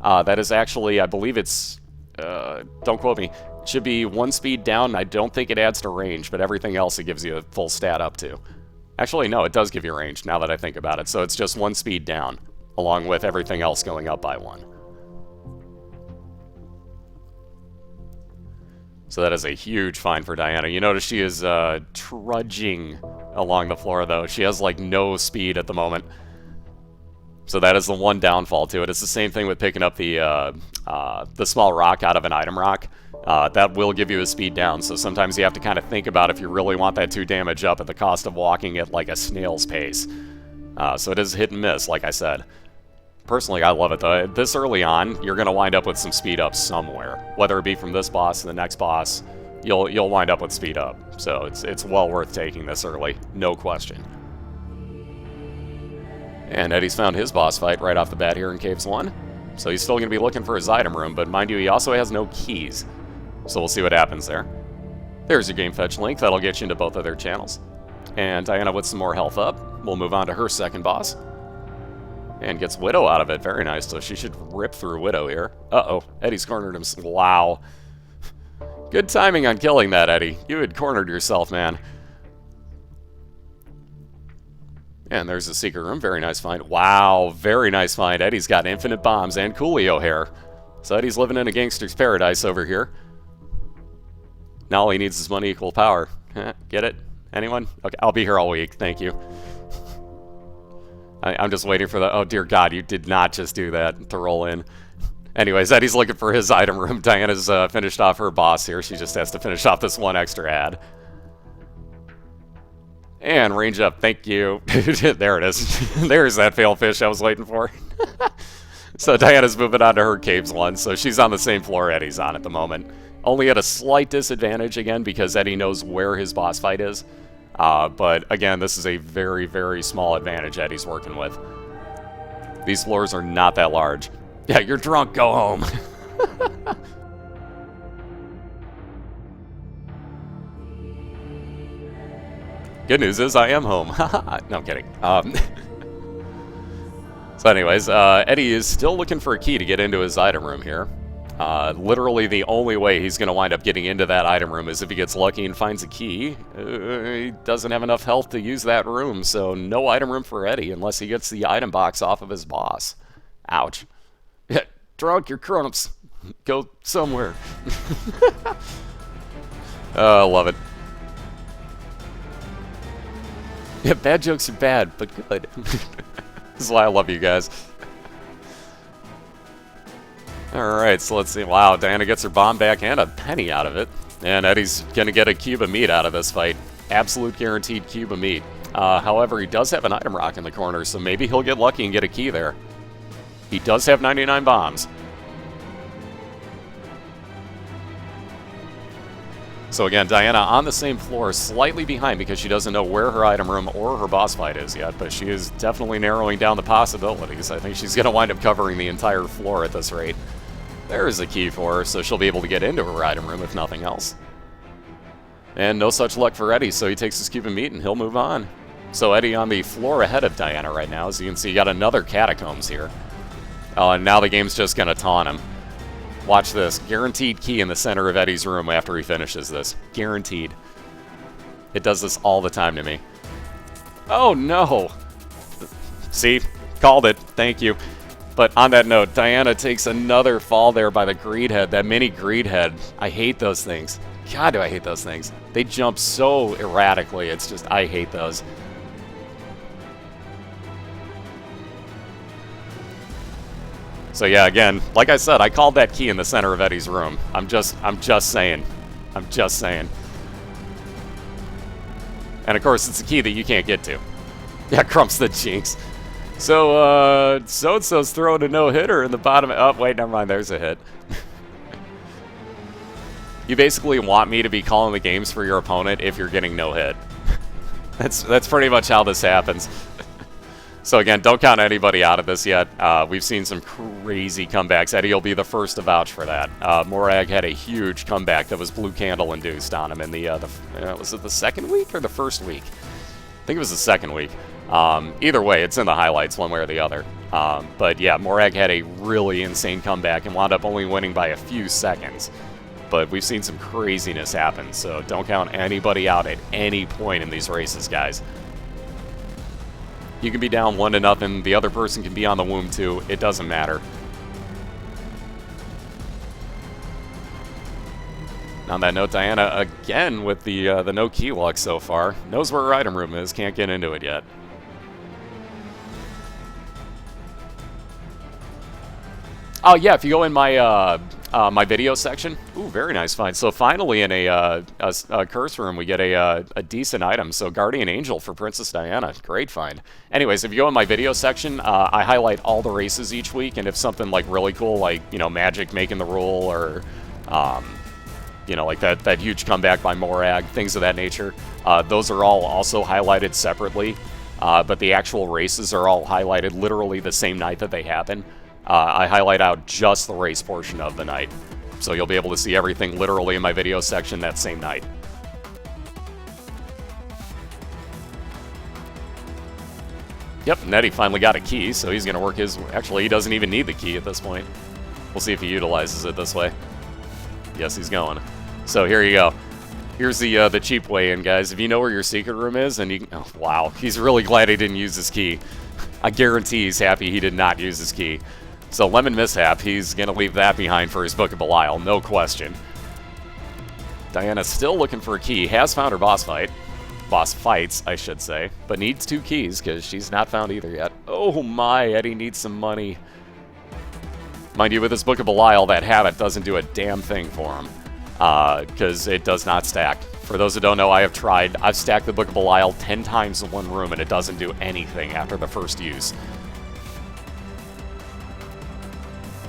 that is actually, I believe it's, don't quote me, it should be 1 speed down. I don't think it adds to range, but everything else it gives you a full stat up to. Actually, no, it does give you range now that I think about it. So it's just 1 speed down, along with everything else going up by 1. So that is a huge find for Diana. You notice she is trudging along the floor, though. She has, like, no speed at the moment. So that is the one downfall to it. It's the same thing with picking up the small rock out of an item rock. That will give you a speed down, so sometimes you have to kind of think about if you really want that 2 damage up at the cost of walking at, like, a snail's pace. So it is hit and miss, like I said. Personally, I love it, though. This early on, you're going to wind up with some speed up somewhere. Whether it be from this boss to the next boss, you'll wind up with speed up. So it's well worth taking this early, no question. And Eddie's found his boss fight right off the bat here in Caves 1. So he's still going to be looking for his item room, but mind you, he also has no keys. So we'll see what happens there. There's your game fetch link. That'll get you into both of their channels. And Diana with some more health up. We'll move on to her second boss. And gets Widow out of it. Very nice. So she should rip through Widow here. Uh-oh. Eddie's cornered him. Wow. Good timing on killing that, Eddie. You had cornered yourself, man. And there's the secret room. Very nice find. Wow. Very nice find. Eddie's got infinite bombs and Coolio hair. So Eddie's living in a gangster's paradise over here. Now all he needs is money equal power. Get it? Anyone? Okay, I'll be here all week. Thank you. I'm just waiting for the... Oh, dear God, you did not just do that to roll in. Anyways, Eddie's looking for his item room. Diana's finished off her boss here. She just has to finish off this one extra ad. And range up. Thank you. There it is. There's that fail fish I was waiting for. So Diana's moving on to her Caves 1. So she's on the same floor Eddie's on at the moment. Only at a slight disadvantage, again, because Eddie knows where his boss fight is. But again, this is a very, very small advantage Eddie's working with. These floors are not that large. Yeah, you're drunk, go home. Good news is I am home. No, I'm kidding. So anyways, Eddie is still looking for a key to get into his item room here. Literally the only way he's going to wind up getting into that item room is if he gets lucky and finds a key. He doesn't have enough health to use that room, so no item room for Eddie unless he gets the item box off of his boss. Ouch. Yeah, drunk, you're grown-ups. Go somewhere. Oh, love it. Yeah, bad jokes are bad, but good. This is why I love you guys. Alright, so let's see. Wow, Diana gets her bomb back and a penny out of it. And Eddie's going to get a cube of meat out of this fight. Absolute guaranteed cube of meat. However, he does have an item rock in the corner, so maybe he'll get lucky and get a key there. He does have 99 bombs. So again, Diana on the same floor, slightly behind because she doesn't know where her item room or her boss fight is yet, but she is definitely narrowing down the possibilities. I think she's going to wind up covering the entire floor at this rate. There is a key for her, so she'll be able to get into her item room if nothing else. And no such luck for Eddie, so he takes his cube of meat and he'll move on. So Eddie on the floor ahead of Diana right now. As you can see, you got another catacombs here. Oh, and now the game's just going to taunt him. Watch this. Guaranteed key in the center of Eddie's room after he finishes this. Guaranteed. It does this all the time to me. Oh, no. See? Called it. Thank you. But on that note, Diana takes another fall there by the greed head. That mini greed head. I hate those things. God, do I hate those things. They jump so erratically. It's just, I hate those. So yeah, again, like I said, I called that key in the center of Eddie's room. I'm just saying. I'm just saying. And of course, it's a key that you can't get to. Yeah, Crump's the jinx. So, so-and-so's throwing a no-hitter in the bottom. Oh, wait, never mind. There's a hit. You basically want me to be calling the games for your opponent if you're getting no hit. That's pretty much how this happens. So again, don't count anybody out of this yet. We've seen some crazy comebacks. Eddie will be the first to vouch for that. Morag had a huge comeback that was blue candle induced on him in the was it the second week or the first week? I think it was the second week. Either way, it's in the highlights one way or the other. But yeah, Morag had a really insane comeback and wound up only winning by a few seconds. But we've seen some craziness happen, so don't count anybody out at any point in these races, guys. You can be down 1-0, the other person can be on the womb too, it doesn't matter. On that note, Diana, again with the no key luck so far, knows where her item room is, can't get into it yet. Oh yeah, if you go in my my video section, ooh, very nice find. So finally in a curse room, we get a decent item. So Guardian Angel for Princess Diana, great find. Anyways, if you go in my video section, I highlight all the races each week, and if something like really cool, like Magic making the rule, or like that huge comeback by Morag, things of that nature, those are all also highlighted separately. But the actual races are all highlighted literally the same night that they happen. I highlight out just the race portion of the night. So you'll be able to see everything literally in my video section that same night. Yep, Nettie finally got a key, so he's going to work his... Actually, he doesn't even need the key at this point. We'll see if he utilizes it this way. Yes, he's going. So here you go. Here's the cheap way in, guys. If you know where your secret room is, and you... Oh, wow, he's really glad he didn't use his key. I guarantee he's happy he did not use his key. So Lemon Mishap, he's going to leave that behind for his Book of Belial, no question. Diana's still looking for a key. Has found her boss fight. Boss fights, I should say. But needs 2 keys, because she's not found either yet. Oh my, Eddie needs some money. Mind you, with his Book of Belial, that habit doesn't do a damn thing for him. Because it does not stack. For those who don't know, I've stacked the Book of Belial 10 times in one room, and it doesn't do anything after the first use.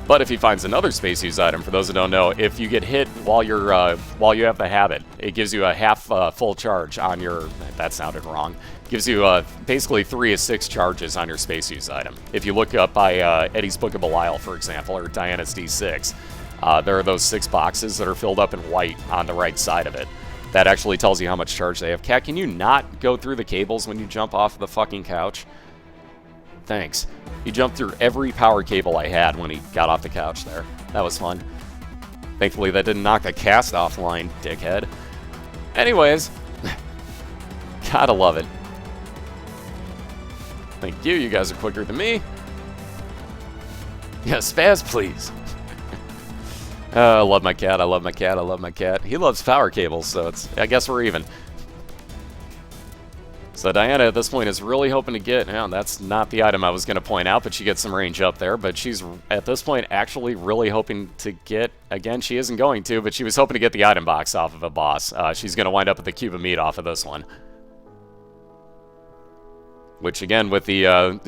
But if he finds another space use item, for those who don't know, if you get hit while you have the habit, it gives you a half full charge on your... That sounded wrong. Gives you basically 3 of 6 charges on your space use item. If you look up by Eddie's Book of Belial, for example, or Diana's D6, there are those 6 boxes that are filled up in white on the right side of it. That actually tells you how much charge they have. Cat, can you not go through the cables when you jump off the fucking couch? Thanks. He jumped through every power cable I had when he got off the couch there. That was fun. Thankfully, that didn't knock the cast offline, dickhead. Anyways, gotta love it. Thank you, you guys are quicker than me. Yeah, spaz, please. I love my cat, I love my cat, I love my cat. He loves power cables, so I guess we're even. So Diana at this point is really hoping to get, that's not the item I was going to point out, but she gets some range up there. But she's at this point actually really hoping to get, again, she isn't going to, but she was hoping to get the item box off of a boss. She's going to wind up with the cube of meat off of this one. Which again, with the, oh,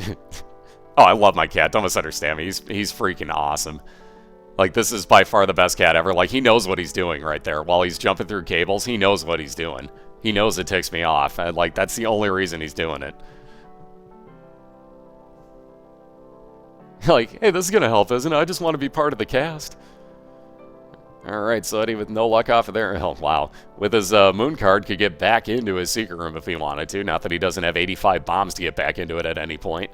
I love my cat, don't misunderstand me, he's freaking awesome. Like, this is by far the best cat ever. Like, he knows what he's doing right there. While he's jumping through cables, he knows what he's doing. He knows it ticks me off. And, like, that's the only reason he's doing it. Like, hey, this is going to help, isn't it? I just want to be part of the cast. Alright, so Eddie with no luck off of there. Oh, wow. With his moon card, could get back into his secret room if he wanted to. Not that he doesn't have 85 bombs to get back into it at any point.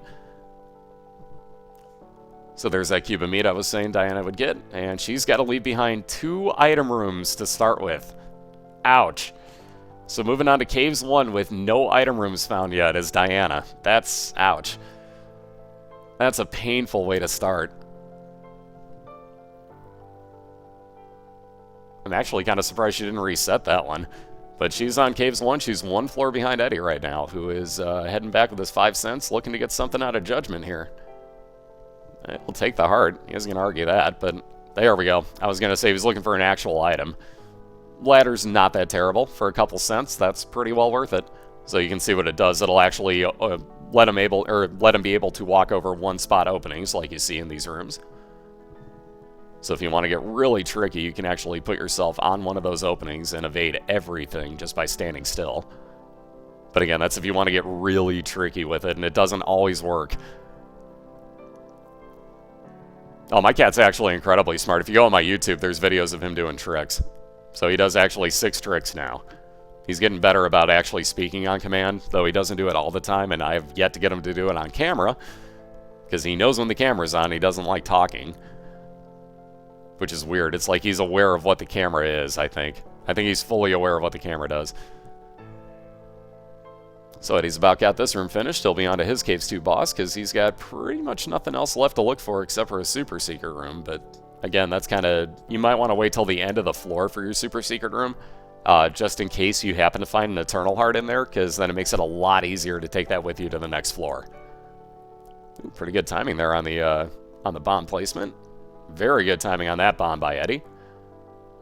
So there's that cube of meat I was saying Diana would get. And she's got to leave behind 2 item rooms to start with. Ouch. So moving on to Caves 1 with no item rooms found yet is Diana. That's... ouch. That's a painful way to start. I'm actually kind of surprised she didn't reset that one. But she's on Caves 1. She's 1 floor behind Eddie right now, who is heading back with his 5 cents, looking to get something out of Judgment here. We'll take the heart. He isn't going to argue that, but there we go. I was going to say he was looking for an actual item. Ladder's not that terrible. For a couple cents, that's pretty well worth it. So you can see what it does. It'll actually let him be able to walk over 1-spot openings like you see in these rooms. So if you want to get really tricky, you can actually put yourself on one of those openings and evade everything just by standing still. But again, that's if you want to get really tricky with it, and it doesn't always work. Oh, my cat's actually incredibly smart. If you go on my YouTube, there's videos of him doing tricks. So he does actually 6 tricks now. He's getting better about actually speaking on command, though he doesn't do it all the time, and I have yet to get him to do it on camera, because he knows when the camera's on, he doesn't like talking. Which is weird. It's like he's aware of what the camera is, I think. I think he's fully aware of what the camera does. So Eddie's about got this room finished. He'll be on to his Caves 2 boss, because he's got pretty much nothing else left to look for except for a super secret room. But again, that's kind of... You might want to wait till the end of the floor for your super secret room, just in case you happen to find an Eternal Heart in there, because then it makes it a lot easier to take that with you to the next floor. Ooh, pretty good timing there on the bomb placement. Very good timing on that bomb by Eddie.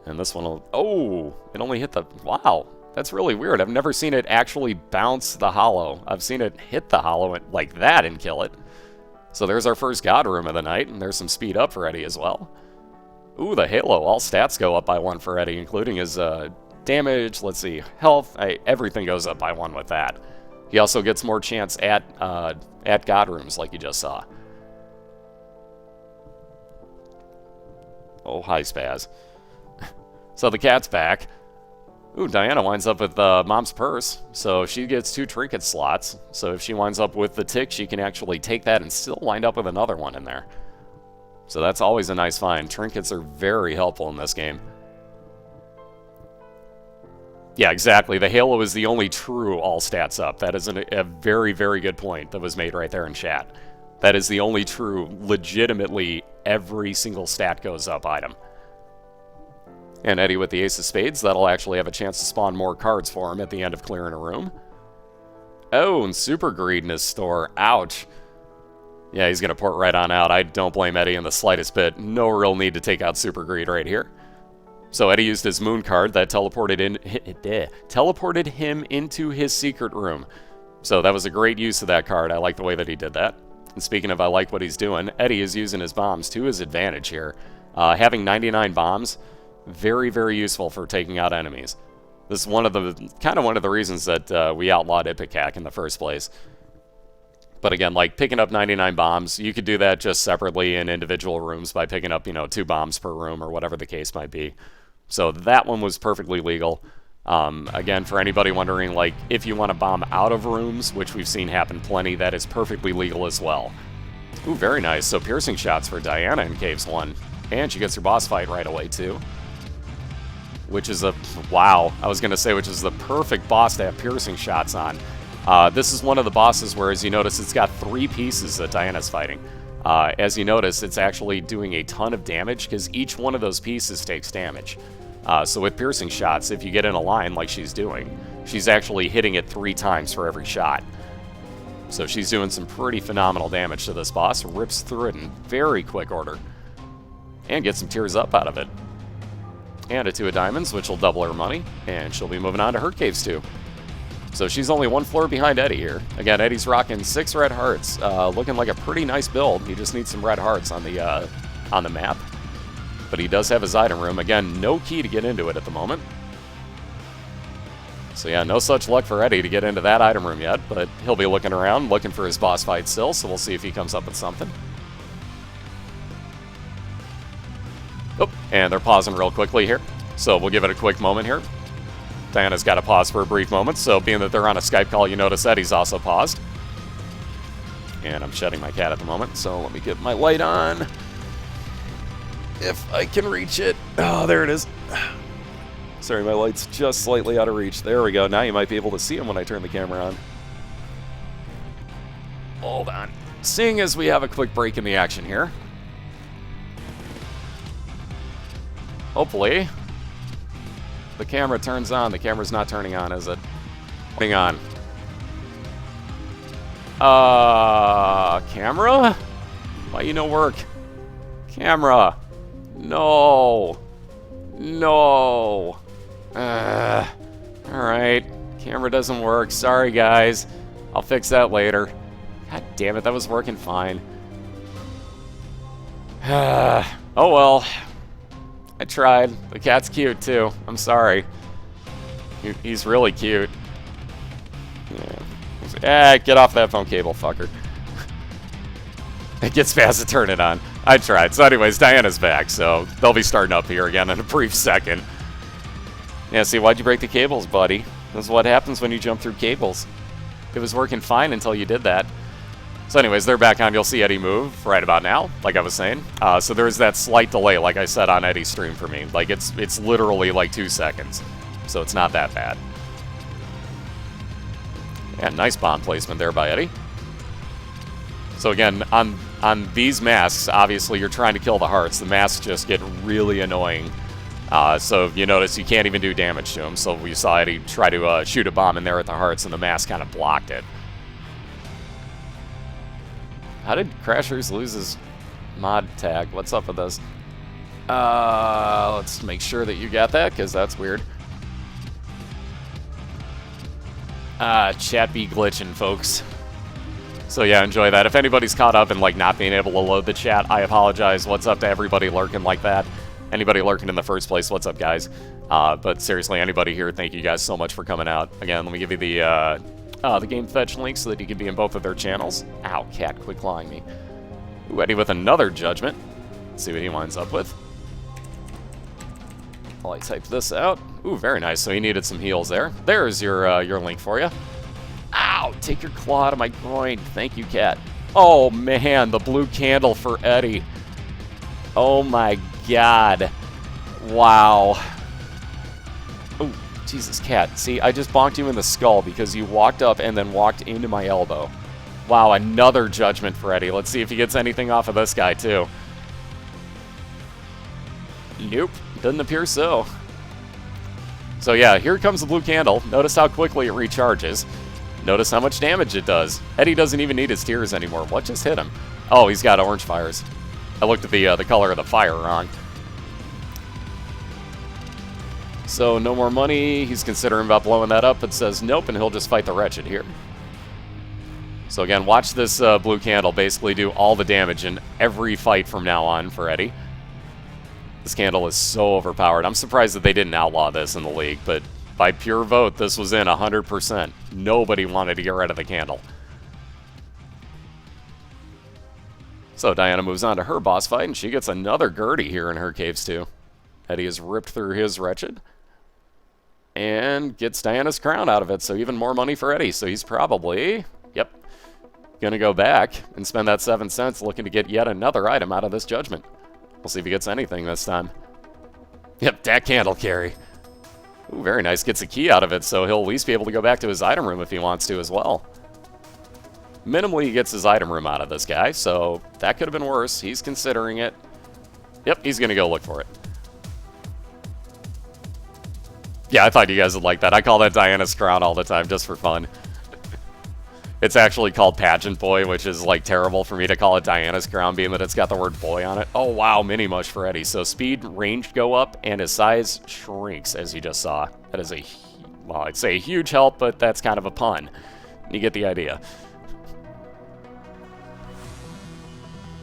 And this one will... Oh! It only hit the... Wow! That's really weird. I've never seen it actually bounce the hollow. I've seen it hit the hollow like that and kill it. So there's our first God Room of the night, and there's some speed up for Eddie as well. Ooh, the Halo. All stats go up by 1 for Eddie, including his damage, let's see, health. Everything goes up by 1 with that. He also gets more chance at God Rooms, like you just saw. Oh, hi, Spaz. So the cat's back. Ooh, Diana winds up with Mom's Purse, so she gets 2 trinket slots. So if she winds up with the tick, she can actually take that and still wind up with another one in there. So that's always a nice find. Trinkets are very helpful in this game. Yeah, exactly. The Halo is the only true all stats up. That is a very, very good point that was made right there in chat. That is the only true, legitimately, every single stat goes up item. And Eddie with the Ace of Spades, that'll actually have a chance to spawn more cards for him at the end of clearing a room. Oh, and Super Greed in his store. Ouch. Yeah, he's going to port right on out. I don't blame Eddie in the slightest bit. No real need to take out Super Greed right here. So Eddie used his Moon card that teleported him into his secret room. So that was a great use of that card. I like the way that he did that. And speaking of I like what he's doing, Eddie is using his bombs to his advantage here. Having 99 bombs... Very, very useful for taking out enemies. This is one of the reasons that we outlawed Ipecac in the first place. But again, like picking up 99 bombs, you could do that just separately in individual rooms by picking up, 2 bombs per room or whatever the case might be. So that one was perfectly legal. Again, for anybody wondering, like, if you want to bomb out of rooms, which we've seen happen plenty, that is perfectly legal as well. Ooh, very nice. So piercing shots for Diana in Caves 1. And she gets her boss fight right away, too. Which is wow, I was going to say, which is the perfect boss to have piercing shots on. This is one of the bosses where, as you notice, it's got 3 pieces that Diana's fighting. As you notice, it's actually doing a ton of damage, because each one of those pieces takes damage. So with piercing shots, if you get in a line like she's doing, she's actually hitting it 3 times for every shot. So she's doing some pretty phenomenal damage to this boss, rips through it in very quick order, and gets some tears up out of it. And a 2 of diamonds, which will double her money, and she'll be moving on to her Caves 2. So she's only 1 floor behind Eddie here. Again, Eddie's rocking 6 red hearts, looking like a pretty nice build. He just needs some red hearts on the map. But he does have his item room. Again, no key to get into it at the moment. So yeah, no such luck for Eddie to get into that item room yet, but he'll be looking around, looking for his boss fight still, so we'll see if he comes up with something. Oh, and they're pausing real quickly here, so we'll give it a quick moment here. Diana's got to pause for a brief moment, so being that they're on a Skype call, you notice Eddie's also paused. And I'm shedding my cat at the moment, so let me get my light on. If I can reach it. Oh, there it is. Sorry, my light's just slightly out of reach. There we go. Now you might be able to see him when I turn the camera on. Hold on. Seeing as we have a quick break in the action here, hopefully the camera turns on. The camera's not turning on, is it? Hang on. Camera? Why you no work? Camera. No. No. Alright. Camera doesn't work. Sorry, guys. I'll fix that later. God damn it, that was working fine. Oh well. I tried. The cat's cute, too. I'm sorry. He's really cute. Yeah. Get off that phone cable, fucker. It gets fast to turn it on. I tried. So anyways, Diana's back, so they'll be starting up here again in a brief second. Yeah, see, why'd you break the cables, buddy? This is what happens when you jump through cables. It was working fine until you did that. So anyways, they're back on. You'll see Eddie move right about now, like I was saying. So there's that slight delay, like I said, on Eddie's stream for me. Like, it's literally like 2 seconds. So it's not that bad. Yeah, nice bomb placement there by Eddie. So again, on these masks, obviously you're trying to kill the hearts. The masks just get really annoying. So you notice you can't even do damage to them. So we saw Eddie try to shoot a bomb in there at the hearts, and the mask kind of blocked it. How did Crashers lose his mod tag? What's up with this? Let's make sure that you got that, because that's weird. Chat be glitching, folks. So yeah, enjoy that. If anybody's caught up and like not being able to load the chat, I apologize. What's up to everybody lurking like that? Anybody lurking in the first place, what's up, guys? But seriously, anybody here, thank you guys so much for coming out. Again, let me give you the game fetch link so that you can be in both of their channels. Ow, cat, quit clawing me. Ooh, Eddie with another judgment. Let's see what he winds up with. While I type this out. Ooh, very nice. So he needed some heals there. There's your link for you. Ow! Take your claw out of my groin. Thank you, cat. Oh, man, the blue candle for Eddie. Oh, my God. Wow. Oh, Jesus, cat. See, I just bonked you in the skull because you walked up and then walked into my elbow. Wow, another judgment for Eddie. Let's see if he gets anything off of this guy, too. Nope. Doesn't appear so. So, yeah, here comes the blue candle. Notice how quickly it recharges. Notice how much damage it does. Eddie doesn't even need his tears anymore. What just hit him? Oh, he's got orange fires. I looked at the color of the fire wrong. So, no more money. He's considering about blowing that up, but says nope, and he'll just fight the Wretched here. So, again, watch this blue candle basically do all the damage in every fight from now on for Eddie. This candle is so overpowered. I'm surprised that they didn't outlaw this in the league, but by pure vote, this was in 100%. Nobody wanted to get rid of the candle. So Diana moves on to her boss fight, and she gets another Gertie here in her caves, too. Eddie is ripped through his Wretched. And gets Diana's crown out of it, so even more money for Eddie. So he's probably, yep, going to go back and spend that 7 cents looking to get yet another item out of this judgment. We'll see if he gets anything this time. Yep, that candle carry. Ooh, very nice. Gets a key out of it, so he'll at least be able to go back to his item room if he wants to as well. Minimally, he gets his item room out of this guy, so that could have been worse. He's considering it. Yep, he's going to go look for it. Yeah, I thought you guys would like that. I call that Diana's crown all the time just for fun. It's actually called Pageant Boy, which is, like, terrible for me to call it Diana's crown, being that it's got the word boy on it. Oh, wow, mini mush for Eddie. So speed, range go up, and his size shrinks, as you just saw. That is a, well, I'd say a huge help, but that's kind of a pun. You get the idea.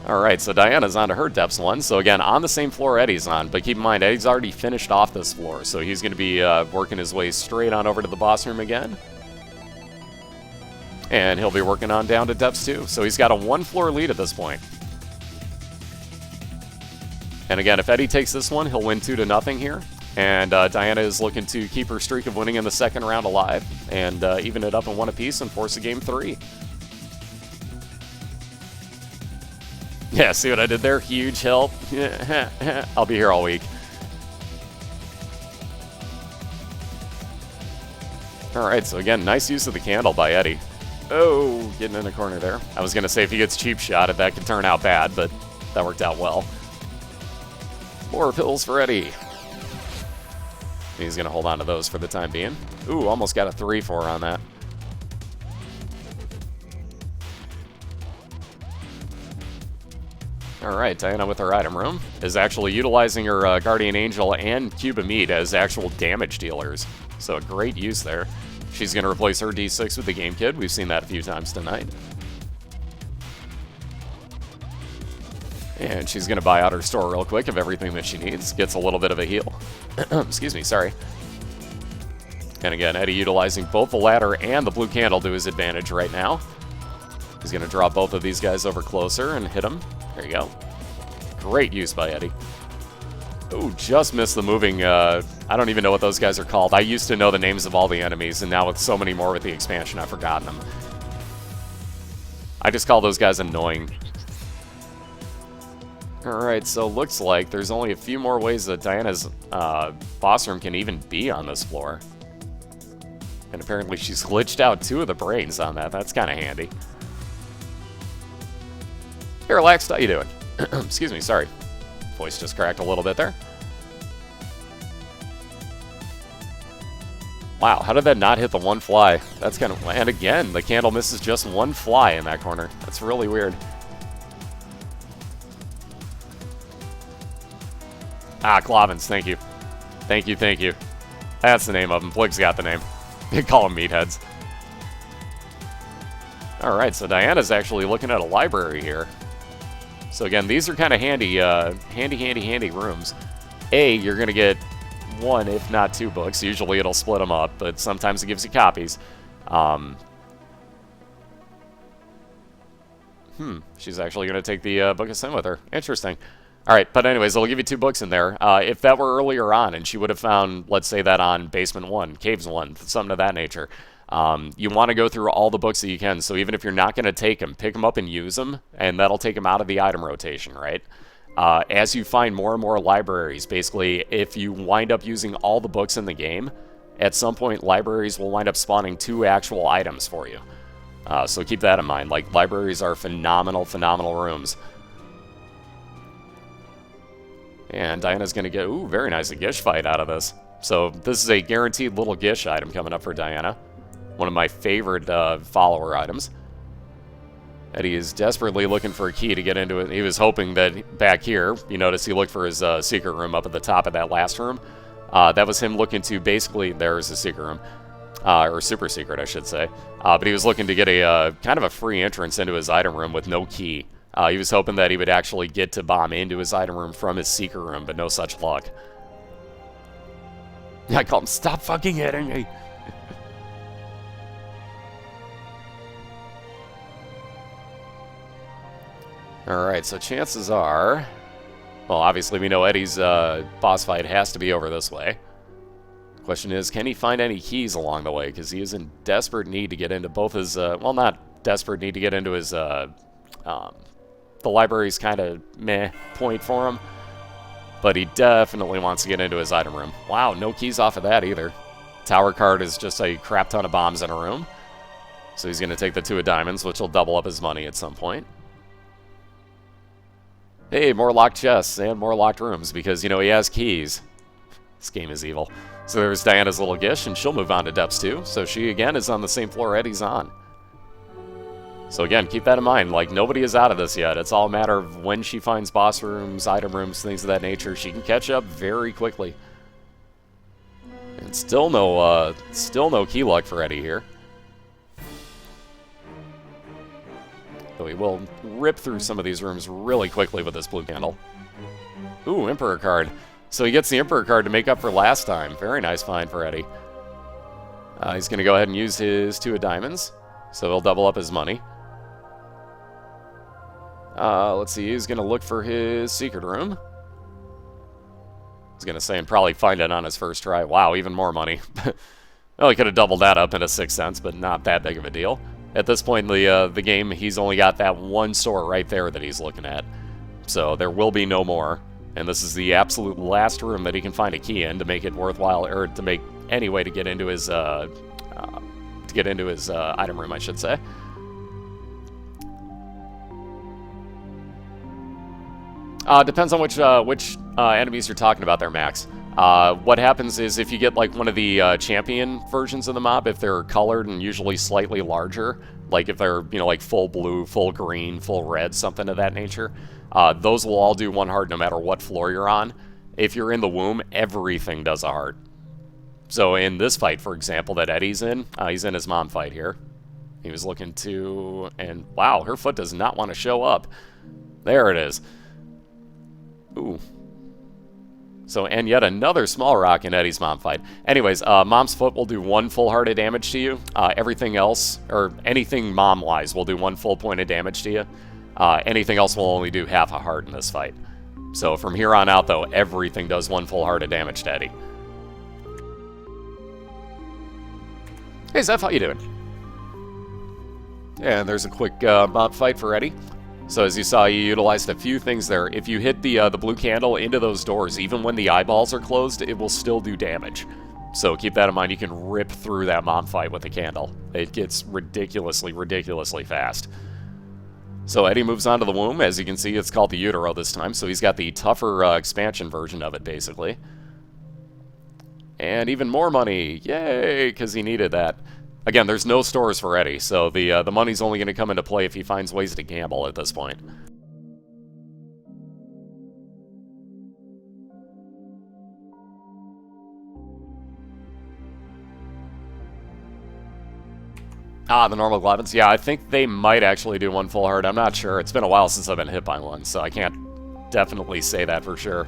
Alright, so Diana's on to her depths one. So again, on the same floor Eddie's on, but keep in mind, Eddie's already finished off this floor, so he's going to be working his way straight on over to the boss room again. And he'll be working on down to depths too. So he's got a 1-floor lead at this point. And again, if Eddie takes this one, he'll win 2-0 here. And Diana is looking to keep her streak of winning in the second round alive and even it up in 1 apiece and force a game 3. Yeah, see what I did there? Huge help. I'll be here all week. Alright, so again, nice use of the candle by Eddie. Oh, getting in the corner there. I was going to say if he gets cheap shotted, that could turn out bad, but that worked out well. More pills for Eddie. He's going to hold on to those for the time being. Ooh, almost got a 3-4 on that. Alright, Diana with her item room is actually utilizing her Guardian Angel and Cube of Meat as actual damage dealers. So a great use there. She's going to replace her D6 with the Game Kid. We've seen that a few times tonight. And she's going to buy out her store real quick of everything that she needs. Gets a little bit of a heal. Excuse me, sorry. And again, Eddie utilizing both the ladder and the blue candle to his advantage right now. He's going to draw both of these guys over closer and hit them. There you go. Great use by Eddie. Ooh, just missed the moving, I don't even know what those guys are called. I used to know the names of all the enemies, and now with so many more with the expansion, I've forgotten them. I just call those guys annoying. Alright, so looks like there's only a few more ways that Diana's boss room can even be on this floor. And apparently she's glitched out 2 of the brains on that. That's kind of handy. Hey, relaxed, how you doing? Excuse me, sorry. Voice just cracked a little bit there. Wow, how did that not hit the one fly? That's kind of... And again, the candle misses just 1 fly in that corner. That's really weird. Ah, Clavins, thank you. Thank you, thank you. That's the name of them. Blig's got the name. They call them meatheads. Alright, so Diana's actually looking at a library here. So again, these are kind of handy, handy rooms. You're going to get 1, if not 2 books. Usually it'll split them up, but sometimes it gives you copies. She's actually going to take the Book of Sin with her. Interesting. Alright, but anyways, it'll give you 2 books in there. If that were earlier on, and she would have found, let's say that on Basement 1, Caves 1, something of that nature, you want to go through all the books that you can, so even if you're not going to take them, pick them up and use them, and that'll take them out of the item rotation, right? As you find more and more libraries, basically, if you wind up using all the books in the game, at some point, libraries will wind up spawning 2 actual items for you. So keep that in mind. Like, libraries are phenomenal, phenomenal rooms. And Diana's going to get, ooh, very nice, a Gish fight out of this. So this is a guaranteed little Gish item coming up for Diana. One of my favorite follower items. Eddie is desperately looking for a key to get into it. He was hoping that back here, you notice he looked for his secret room up at the top of that last room. That was him looking to basically, there's a secret room. Or super secret, I should say. But he was looking to get a kind of a free entrance into his item room with no key. He was hoping that he would actually get to bomb into his item room from his secret room, but no such luck. I call him, stop fucking hitting me! Alright, so chances are... Well, obviously we know Eddie's boss fight has to be over this way. Question is, can he find any keys along the way? Because he is in desperate need to get into both his... well, not desperate need to get into his... the library's kind of meh point for him. But he definitely wants to get into his item room. Wow, no keys off of that either. Tower card is just a crap ton of bombs in a room. So he's going to take the 2 of diamonds, which will double up his money at some point. Hey, more locked chests and more locked rooms because, you know, he has keys. This game is evil. So there's Diana's little Gish, and she'll move on to depths 2. So she, again, is on the same floor Eddie's on. So again, keep that in mind. Like, nobody is out of this yet. It's all a matter of when she finds boss rooms, item rooms, things of that nature. She can catch up very quickly. And still no key luck for Eddie here. So he will rip through some of these rooms really quickly with this blue candle. Ooh, Emperor card. So he gets the Emperor card to make up for last time. Very nice find for Eddie. He's going to go ahead and use his 2 of diamonds. So he'll double up his money. Let's see, he's going to look for his secret room. I was going to say and probably find it on his first try. Wow, even more money. Well, he could have doubled that up in a 6 cents, but not that big of a deal. At this point in the game, he's only got that 1 store right there that he's looking at. So there will be no more. And this is the absolute last room that he can find a key in to make it worthwhile, or to make any way to get into his item room, I should say. Depends on which enemies you're talking about there, Max. What happens is if you get like one of the champion versions of the mob, if they're colored and usually slightly larger, like if they're, you know, like full blue, full green, full red, something of that nature, those will all do 1 heart no matter what floor you're on. If you're in the womb, everything does a heart. So in this fight, for example, that Eddie's in, he's in his mom fight here. He was looking to, and wow, her foot does not want to show up. There it is. Ooh. So, and yet another small rock in Eddie's mom fight. Anyways, mom's foot will do 1 full heart of damage to you. Everything else, or anything mom-wise, will do 1 full point of damage to you. Anything else will only do half a heart in this fight. So from here on out, though, everything does 1 full heart of damage to Eddie. Hey, Zeph, how you doing? And there's a quick mob fight for Eddie. So as you saw, you utilized a few things there. If you hit the blue candle into those doors, even when the eyeballs are closed, it will still do damage. So keep that in mind. You can rip through that mob fight with a candle. It gets ridiculously, ridiculously fast. So Eddie moves on to the womb. As you can see, it's called the utero this time. So he's got the tougher expansion version of it, basically. And even more money. Yay, because he needed that. Again, there's no stores for Eddie, so the money's only going to come into play if he finds ways to gamble at this point. Ah, the normal Glevins. Yeah, I think they might actually do 1 full heart. I'm not sure. It's been a while since I've been hit by one, so I can't definitely say that for sure.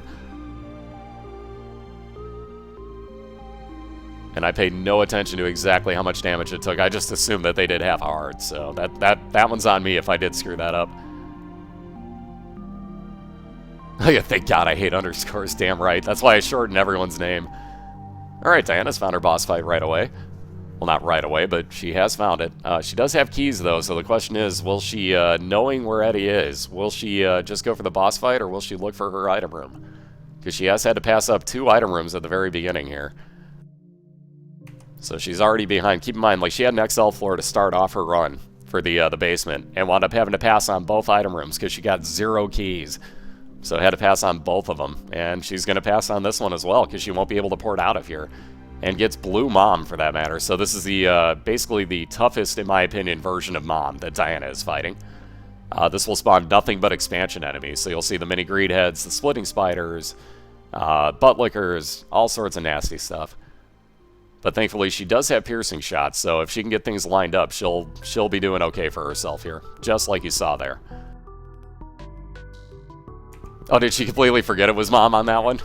And I paid no attention to exactly how much damage it took. I just assumed that they did half a heart, so that one's on me if I did screw that up. Oh yeah, thank God I hate underscores, damn right. That's why I shorten everyone's name. Alright, Diana's found her boss fight right away. Well, not right away, but she has found it. She does have keys, though, so the question is, will she, knowing where Eddie is, will she just go for the boss fight, or will she look for her item room? Because she has had to pass up 2 item rooms at the very beginning here. So she's already behind. Keep in mind, like, she had an XL floor to start off her run for the basement, and wound up having to pass on both item rooms because she got 0 keys. So had to pass on both of them, and she's going to pass on this one as well because she won't be able to port out of here. And gets Blue Mom, for that matter. So this is the basically the toughest, in my opinion, version of Mom that Diana is fighting. This will spawn nothing but expansion enemies. So you'll see the mini greed heads, the splitting spiders, butt lickers, all sorts of nasty stuff. But thankfully, she does have piercing shots, so if she can get things lined up, she'll be doing okay for herself here, just like you saw there. Oh, did she completely forget it was Mom on that one?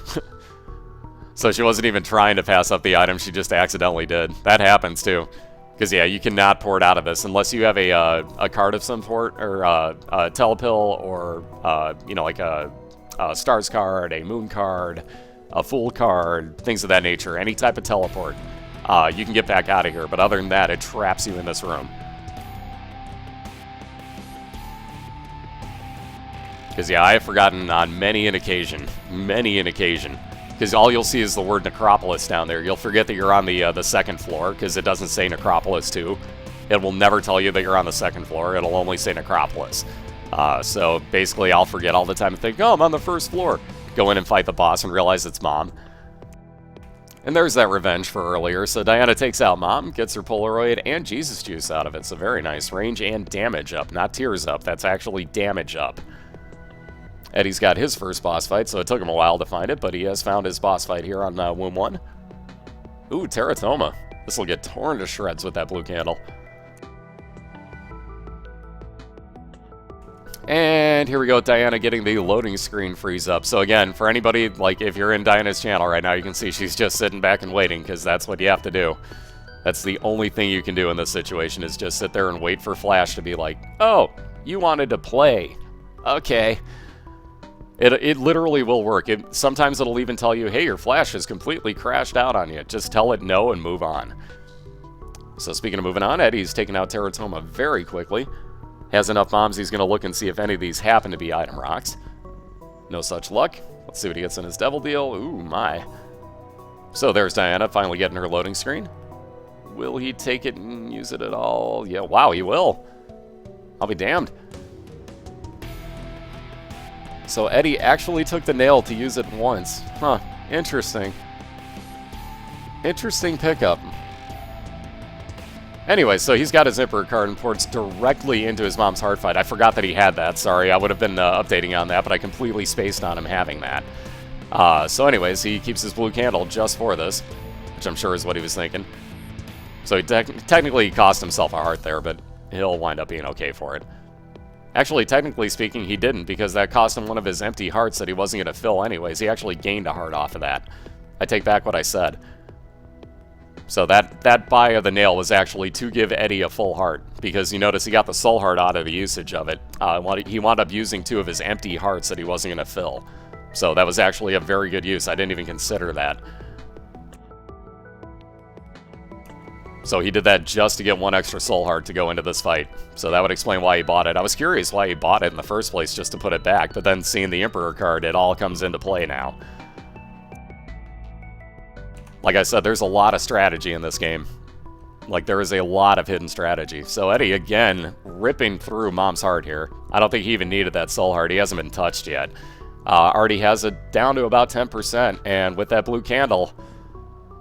So she wasn't even trying to pass up the item, she just accidentally did. That happens, too. Because, yeah, you cannot port out of this unless you have a card of some sort, or a telepill, or, you know, like a Stars card, a Moon card, a Fool card, things of that nature, any type of teleport. You can get back out of here, but other than that, it traps you in this room. Because, yeah, I have forgotten on many an occasion, because all you'll see is the word Necropolis down there. You'll forget that you're on the 2nd floor, because it doesn't say Necropolis 2. It will never tell you that you're on the 2nd floor. It'll only say Necropolis. So, basically, I'll forget all the time and think, oh, I'm on the 1st floor. Go in and fight the boss and realize it's Mom. And there's that revenge for earlier. So Diana takes out Mom, gets her Polaroid and Jesus Juice out of it. So very nice. Range and damage up. Not tears up. That's actually damage up. Eddie's got his first boss fight, so it took him a while to find it, but he has found his boss fight here on Womb 1. Ooh, Teratoma. This will get torn to shreds with that blue candle. And here we go, Diana getting the loading screen freeze up. So again, for anybody, like, if you're in Diana's channel right now, you can see she's just sitting back and waiting, because that's what you have to do. That's the only thing you can do in this situation, is just sit there and wait for Flash to be like, oh, you wanted to play. Okay. It literally will work. Sometimes it'll even tell you, hey, your Flash has completely crashed out on you. Just tell it no and move on. So speaking of moving on, Eddie's taking out Teratoma very quickly. Has enough bombs, he's going to look and see if any of these happen to be item rocks. No such luck. Let's see what he gets in his devil deal. Ooh, my. So there's Diana finally getting her loading screen. Will he take it and use it at all? Yeah, wow, he will. I'll be damned. So Eddie actually took the nail to use it once. Huh, interesting. Interesting pickup. Anyway, so he's got his Emperor card and ports directly into his mom's heart fight. I forgot that he had that, sorry. I would have been updating on that, but I completely spaced on him having that. So anyways, he keeps his blue candle just for this, which I'm sure is what he was thinking. So he technically cost himself a heart there, but he'll wind up being okay for it. Actually, technically speaking, he didn't, because that cost him one of his empty hearts that he wasn't going to fill anyways. He actually gained a heart off of that. I take back what I said. So that buy of the nail was actually to give Eddie a full heart, because you notice he got the soul heart out of the usage of it. He wound up using 2 of his empty hearts that he wasn't going to fill. So that was actually a very good use. I didn't even consider that. So he did that just to get 1 extra soul heart to go into this fight. So that would explain why he bought it. I was curious why he bought it in the first place, just to put it back, but then seeing the Emperor card, it all comes into play now. Like I said, there's a lot of strategy in this game. Like, there is a lot of hidden strategy. So Eddie, again, ripping through Mom's heart here. I don't think he even needed that soul heart. He hasn't been touched yet. Already has it down to about 10%, and with that blue candle,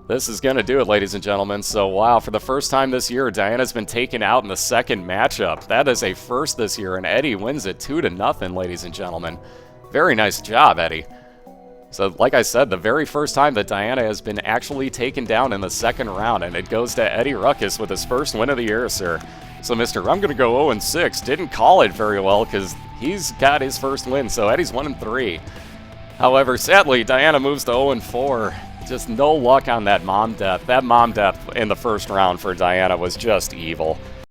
this is going to do it, ladies and gentlemen. So, wow, for the first time this year, Diana's been taken out in the second matchup. That is a first this year, and Eddie wins it 2-0, ladies and gentlemen. Very nice job, Eddie. So, like I said, the very first time that Diana has been actually taken down in the second round, and it goes to Eddie Ruckus with his first win of the year, sir. So, Mr. I'm going to go 0-6. Didn't call it very well because he's got his first win, so Eddie's 1-3. However, sadly, Diana moves to 0-4. Just no luck on that mom death. That mom death in the first round for Diana was just evil.